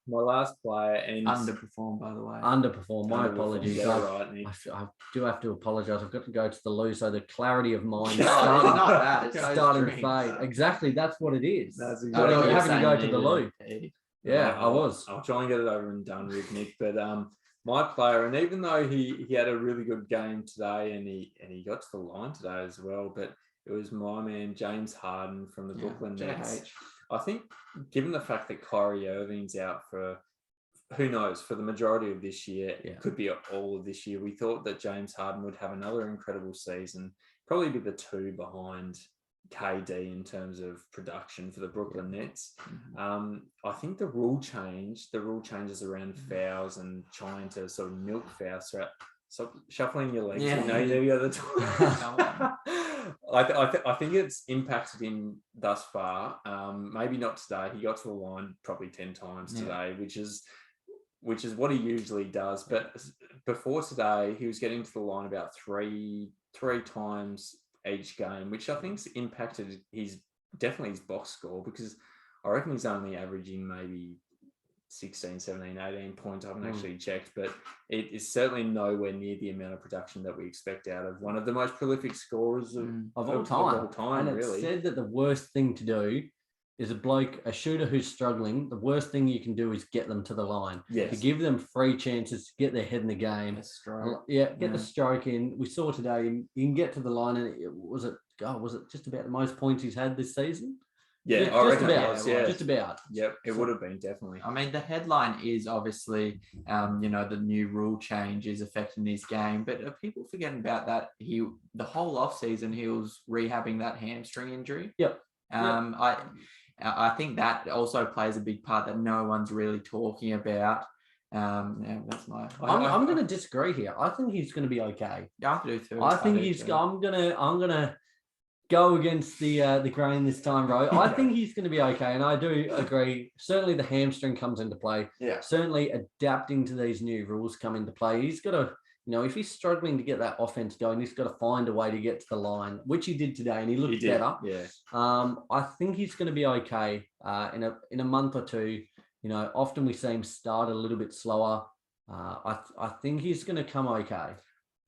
My last player and underperformed, by the way. Underperformed. My apologies. Yeah, right, Nick. I do have to apologise. I've got to go to the loo, so the clarity of mind It's not that. It's starting to fade. Exactly, that's what it is. That's exactly. exactly You're having to go to the loo. Yeah, I was. I'll try and get it over and done with, Nick. But my player, and even though he had a really good game today, and he got to the line today as well, but It was my man, James Harden from the Brooklyn Nets. JH. I think given the fact that Kyrie Irving's out for, who knows, for the majority of this year, it could be all of this year, we thought that James Harden would have another incredible season, probably be the 2 behind KD in terms of production for the Brooklyn Nets. I think the rule changes around fouls and trying to sort of milk fouls. So shuffling your legs, the other time. I think it's impacted him thus far. Maybe not today. He got to the line probably 10 times today, which is what he usually does. But before today, he was getting to the line about three times each game, which I think's impacted his box score, because I reckon he's only averaging maybe 16, 17, 18 points. I haven't actually checked, but it is certainly nowhere near the amount of production that we expect out of one of the most prolific scorers of all time. And it's said that the worst thing to do is a shooter who's struggling, the worst thing you can do is get them to the line. Yes. To give them free chances to get their head in the game. The stroke in. We saw today, you can get to the line, and was it just about the most points he's had this season? Yeah, I reckon it was. Yeah, just about. Yep, it would have been, definitely. I mean, the headline is obviously, the new rule change is affecting his game, but are people forgetting about that? The whole off season he was rehabbing that hamstring injury. Yep. I think that also plays a big part that no one's really talking about. That's my. I'm going to disagree here. I think he's going to be okay. Yeah, I do too. I'm gonna go against the grain this time, bro. I think he's going to be okay, and I do agree. Certainly, the hamstring comes into play. Yeah. Certainly, adapting to these new rules come into play. He's got to, if he's struggling to get that offense going, he's got to find a way to get to the line, which he did today, and he looked better. Yeah. I think he's going to be okay. In a month or two, often we see him start a little bit slower. I think he's going to come okay.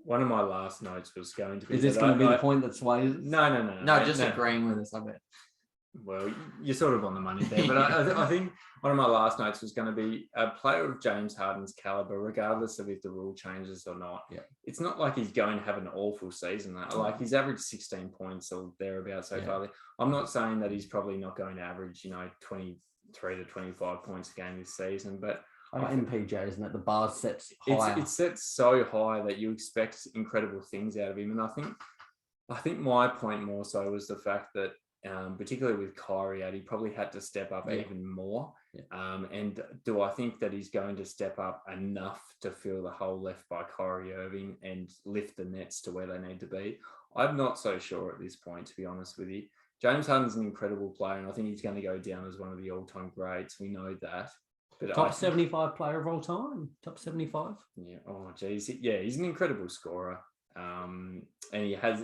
One of my last notes was going to be... Is this going to be the point that sways? No, just agreeing with us, I bet. Well, you're sort of on the money there, but I think one of my last notes was going to be a player of James Harden's caliber, regardless of if the rule changes or not. Yeah. It's not like he's going to have an awful season. Like, he's averaged 16 points or thereabouts so far. I'm not saying that he's probably not going to average, 23 to 25 points a game this season, but... MPJ, isn't it? The bar sets higher. It's set so high that you expect incredible things out of him. And I think my point more so was the fact that, particularly with Kyrie out, he probably had to step up even more. Yeah. And do I think that he's going to step up enough to fill the hole left by Kyrie Irving and lift the Nets to where they need to be? I'm not so sure at this point, to be honest with you. James Harden's an incredible player, and I think he's going to go down as one of the all-time greats. We know that. But top 75 player of all time. Top 75. Yeah. Oh, geez. Yeah, he's an incredible scorer. And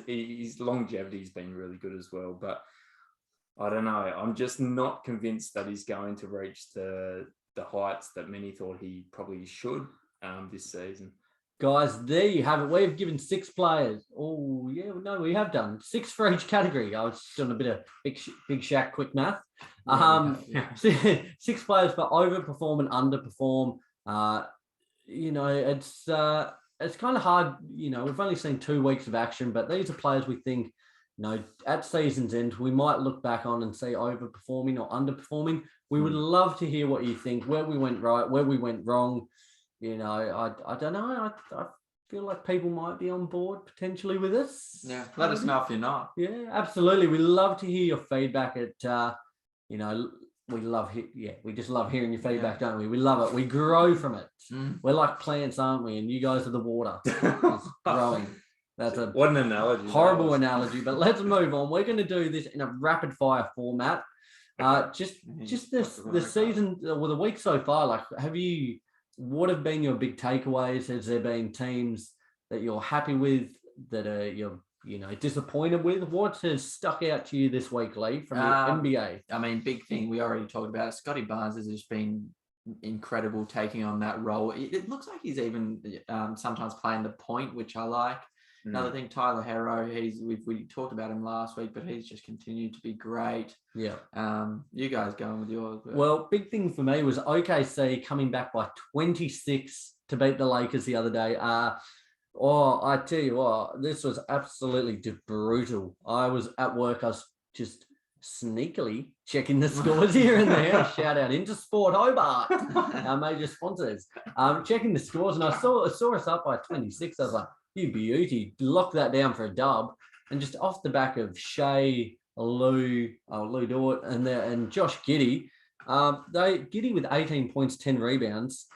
his longevity's been really good as well. But I don't know. I'm just not convinced that he's going to reach the heights that many thought he probably should this season. Guys, there you have it. We've given 6 players. Oh, yeah, no, we have done 6 for each category. I was doing a bit of big Shaq quick math. 6 players for overperform and underperform. It's kind of hard. We've only seen 2 weeks of action, but these are players we think, at season's end, we might look back on and say overperforming or underperforming. We would love to hear what you think, where we went right, where we went wrong. I don't know. I feel like people might be on board potentially with us. Yeah, let us know if you're not. Yeah, absolutely. We love to hear your feedback. We just love hearing your feedback, don't we? We love it. We grow from it. We're like plants, aren't we? And you guys are the water. It's growing. What an analogy. Horrible analogy, but let's move on. We're going to do this in a rapid fire format. Just the season or the week so far, what have been your big takeaways? Has there been teams that you're happy with, that you're disappointed with? What has stuck out to you this week, Lee, from the NBA? I mean, big thing we already talked about. Scotty Barnes has just been incredible taking on that role. It looks like he's even sometimes playing the point, which I like. Another thing, Tyler Herro, we talked about him last week, but he's just continued to be great. Yeah. You guys going with yours? Well, big thing for me was OKC coming back by 26 to beat the Lakers the other day. Oh, I tell you what, this was absolutely just brutal. I was at work. I was just sneakily checking the scores here and there. Shout out Intersport Hobart, our major sponsors. Checking the scores, and I saw us up by 26. I was like, "You beauty, lock that down for a dub." And just off the back of Shea, Lou Dort, and Josh Giddey, Giddey with 18 points, 10 rebounds.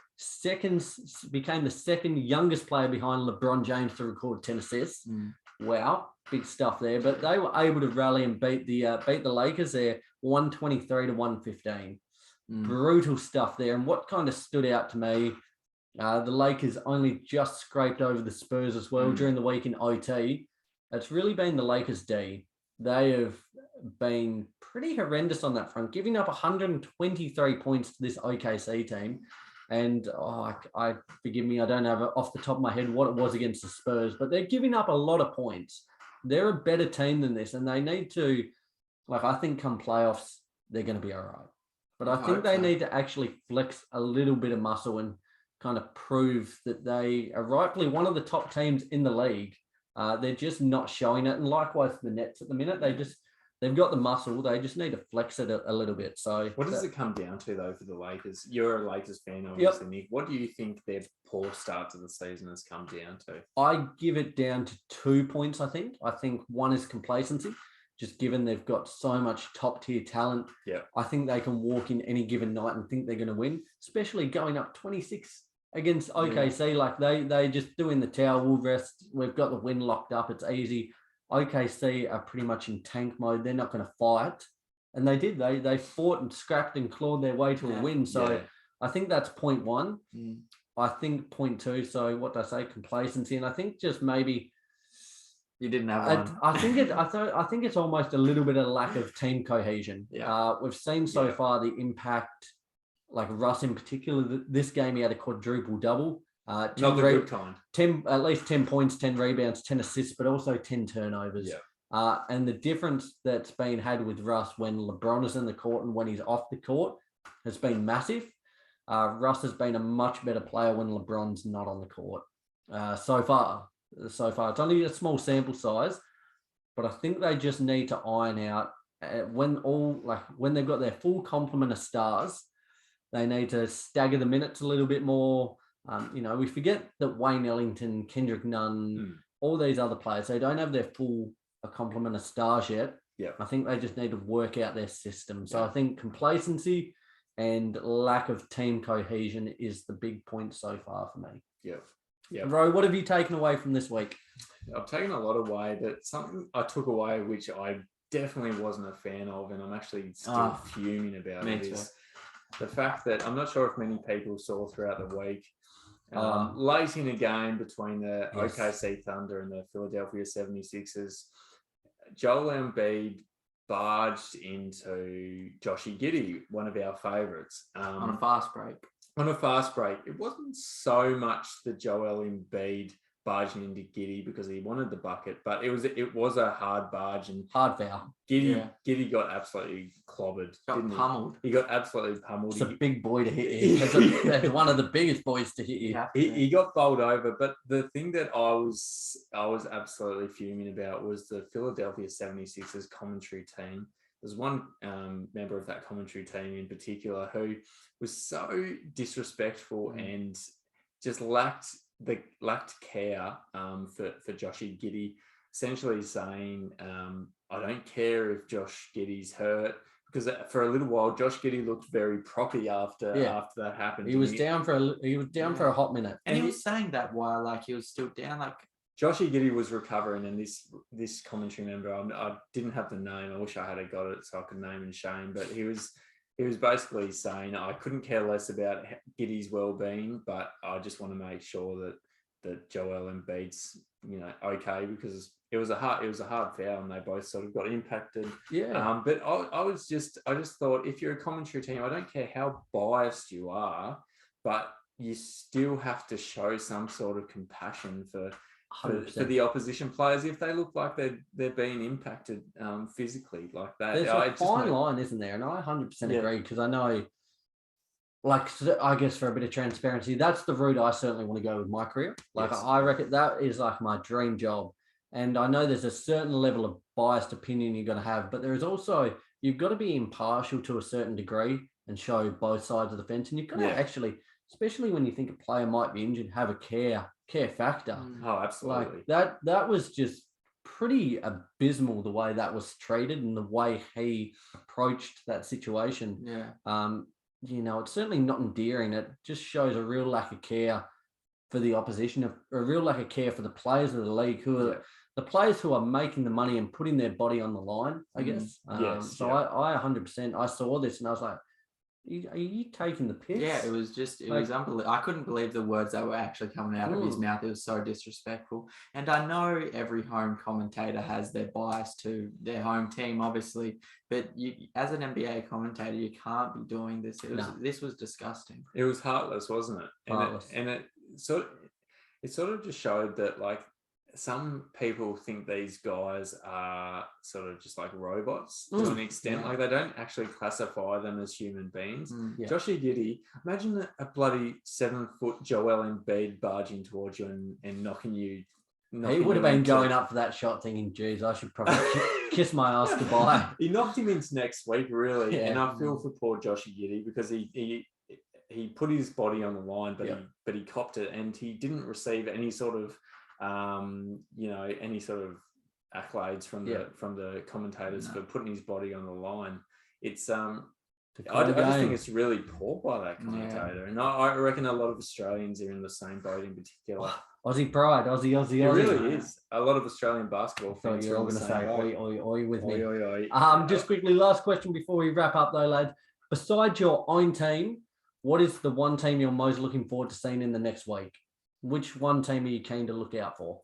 Became the second youngest player behind LeBron James to record 10 assists. Wow, big stuff there. But they were able to rally and beat the Lakers there, 123 to 115. Brutal stuff there. And what kind of stood out to me, the Lakers only just scraped over the Spurs as well during the week in OT. It's really been the Lakers' D. They have been pretty horrendous on that front, giving up 123 points to this OKC team. And I forgive me, I don't have off the top of my head what it was against the Spurs, but they're giving up a lot of points. They're a better team than this, and they need to, I think come playoffs, they're going to be all right. But I think they need to actually flex a little bit of muscle and kind of prove that they are rightfully one of the top teams in the league. They're just not showing it. And likewise for the Nets at the minute, they've got the muscle. They just need to flex it a little bit. So what does it come down to, though, for the Lakers? You're a Lakers fan, obviously, Nick. What do you think their poor start to the season has come down to? I give it down to 2 points, I think. I think one is complacency, just given they've got so much top-tier talent. Yeah. I think they can walk in any given night and think they're going to win, especially going up 26 against OKC. Yeah. Like they just doing the towel, we'll rest. We've got the win locked up. It's easy. OKC are pretty much in tank mode. They're not going to fight. And they did. They fought and scrapped and clawed their way to a win. So I think that's point one. I think point two. So what did I say? Complacency. And I think just maybe you didn't have one. I think it's almost a little bit of lack of team cohesion. Yeah. We've seen so far the impact, like Russ in particular. This game he had a quadruple double. Not the good kind. At least 10 points, 10 rebounds, 10 assists, but also 10 turnovers. Yeah. And the difference that's been had with Russ when LeBron is in the court and when he's off the court has been massive. Russ has been a much better player when LeBron's not on the court. So far, it's only a small sample size, but I think they just need to iron out when they've got their full complement of stars. They need to stagger the minutes a little bit more. We forget that Wayne Ellington, Kendrick Nunn, all these other players, they don't have their full complement of stars yet. Yeah. I think they just need to work out their system. So I think complacency and lack of team cohesion is the big point so far for me. Yeah. Yeah. Ro, what have you taken away from this week? I've taken a lot away, but something I took away, which I definitely wasn't a fan of, and I'm actually still fuming about it, is the fact that I'm not sure if many people saw throughout the week, late in a game between the OKC Thunder and the Philadelphia 76ers, Joel Embiid barged into Joshy Giddey, one of our favourites. On a fast break. It wasn't so much the Joel Embiid barging into Giddey because he wanted the bucket, but it was a hard barge and hard foul. Giddey got absolutely clobbered. Pummeled. He got absolutely pummeled. It's a big boy to hit you. That's one of the biggest boys to hit you. He got bowled over, but the thing that I was absolutely fuming about was the Philadelphia 76ers commentary team. There's one member of that commentary team in particular who was so disrespectful and just lacked care for Joshy Giddey, essentially saying, I don't care if Josh Giddey's hurt, because for a little while Josh Giddey looked very proppy after that happened. He was down for a hot minute, and he was saying that while he was still down. Joshy Giddey was recovering, and this commentary member, I didn't have the name. I wish I had got it so I could name and shame, but he was basically saying, I couldn't care less about Giddey's well-being, but I just want to make sure that Joel Embiid's okay, because it was a hard foul and they both sort of got impacted. Yeah. But I just thought, if you're a commentary team, I don't care how biased you are, but you still have to show some sort of compassion for the opposition players if they look like they're being impacted physically like that. There's a fine line, isn't there? And I 100% agree, because I know like, I guess for a bit of transparency, that's the route I certainly want to go with my career. Like, Yes. I reckon that is like my dream job. And I know there's a certain level of biased opinion you're going to have, but there is also, you've got to be impartial to a certain degree and show both sides of the fence. And you've got to actually, especially when you think a player might be injured, have a care factor. Oh, absolutely. Like that was just pretty abysmal the way that was treated and the way he approached that situation. Yeah. It's certainly not endearing. It just shows a real lack of care for the opposition, a real lack of care for the players of the league, who are the players who are making the money and putting their body on the line, I guess. I 100%, I saw this and I was like, are you taking the piss? Yeah, it was unbelievable. I couldn't believe the words that were actually coming out of his mouth. It was so disrespectful. And I know every home commentator has their bias to their home team, obviously, but you, as an NBA commentator, you can't be doing this. This was disgusting. It was heartless, wasn't it? Heartless. And it sort of just showed that, like, some people think these guys are sort of just like robots to an extent. Like, they don't actually classify them as human beings. Joshie Giddey, imagine a bloody 7-foot Joel Embiid barging towards you and knocking you. He would have been going up for that shot thinking, geez, I should probably kiss my ass goodbye. He knocked him into next week, really. And I feel for poor Joshie Giddey because he put his body on the line, but he copped it, and he didn't receive any sort of any sort of accolades from the commentators for putting his body on the line. It's I just think it's really poor by that commentator, and I reckon a lot of Australians are in the same boat in particular. Aussie pride, Aussie. It really is. A lot of Australian basketball fans. You're all going to say oi with me. Oi. Just quickly, last question before we wrap up though, lads. Besides your own team, what is the one team you're most looking forward to seeing in the next week? Which one team are you keen to look out for?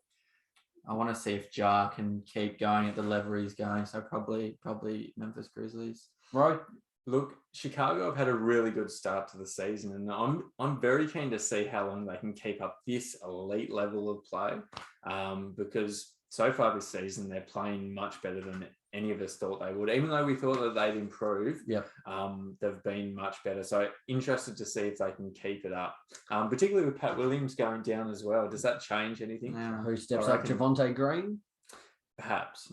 I want to see if Ja can keep going at the level he's going. So probably Memphis Grizzlies. Right. Look, Chicago have had a really good start to the season, and I'm very keen to see how long they can keep up this elite level of play, because so far this season they're playing much better than any of us thought they would. Even though we thought that they'd improve, they've been much better. So interested to see if they can keep it up, particularly with Pat Williams going down as well. Does that change anything? Yeah. Who steps up? Javonte Green? Perhaps.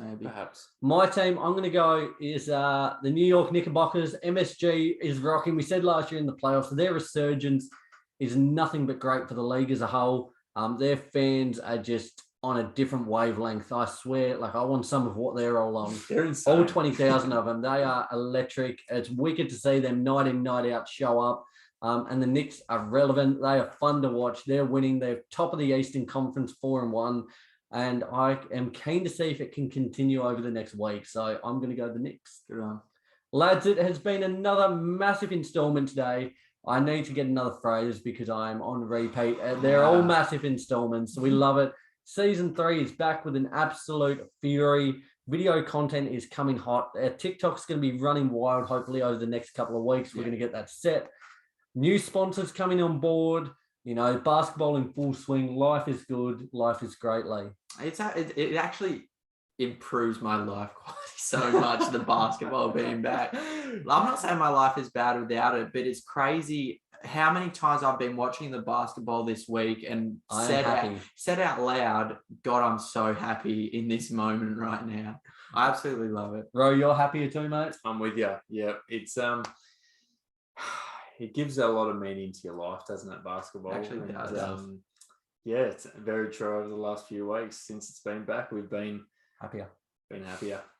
My team, I'm going to go, is the New York Knickerbockers. MSG is rocking. We said last year in the playoffs, their resurgence is nothing but great for the league as a whole. Their fans are just on a different wavelength. I swear, like, I want some of what they're all on. They're insane. All 20,000 of them. They are electric. It's wicked to see them night in, night out show up. And the Knicks are relevant. They are fun to watch. They're winning. They're top of the Eastern Conference, 4-1. And I am keen to see if it can continue over the next week. So I'm going to go the Knicks. Good on. Lads, it has been another massive installment today. I need to get another phrase because I'm on repeat. They're all massive installments. We love it. Season 3 is back with an absolute fury. Video content is coming hot. TikTok's going to be running wild, hopefully, over the next couple of weeks. We're going to get that set. New sponsors coming on board. Basketball in full swing. Life is good. Life is great, Lee. It actually improves my life quality so much, the basketball being back. I'm not saying my life is bad without it, but it's crazy how many times I've been watching the basketball this week and said out loud, God, I'm so happy in this moment right now. I absolutely love it. Ro, you're happier too, mate? I'm with you. Yeah, it's it gives a lot of meaning to your life, doesn't it, basketball? Actually, it does. Yeah, it's very true. Over the last few weeks since it's been back, we've been happier.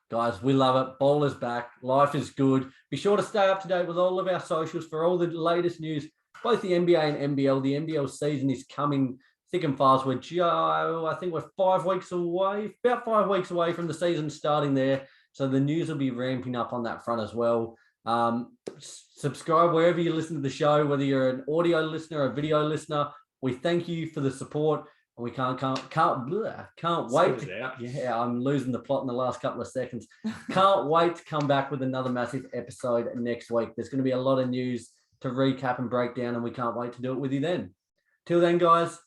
Guys, we love it. Ball is back. Life is good. Be sure to stay up to date with all of our socials for all the latest news, both the NBA and NBL. The NBL season is coming thick and fast. I think we're 5 weeks away, about 5 weeks away from the season starting there. So the news will be ramping up on that front as well. Subscribe wherever you listen to the show, whether you're an audio listener or a video listener. We thank you for the support. We can't wait. I'm losing the plot in the last couple of seconds. Can't wait to come back with another massive episode next week. There's going to be a lot of news to recap and break down, and we can't wait to do it with you then. Till then, guys,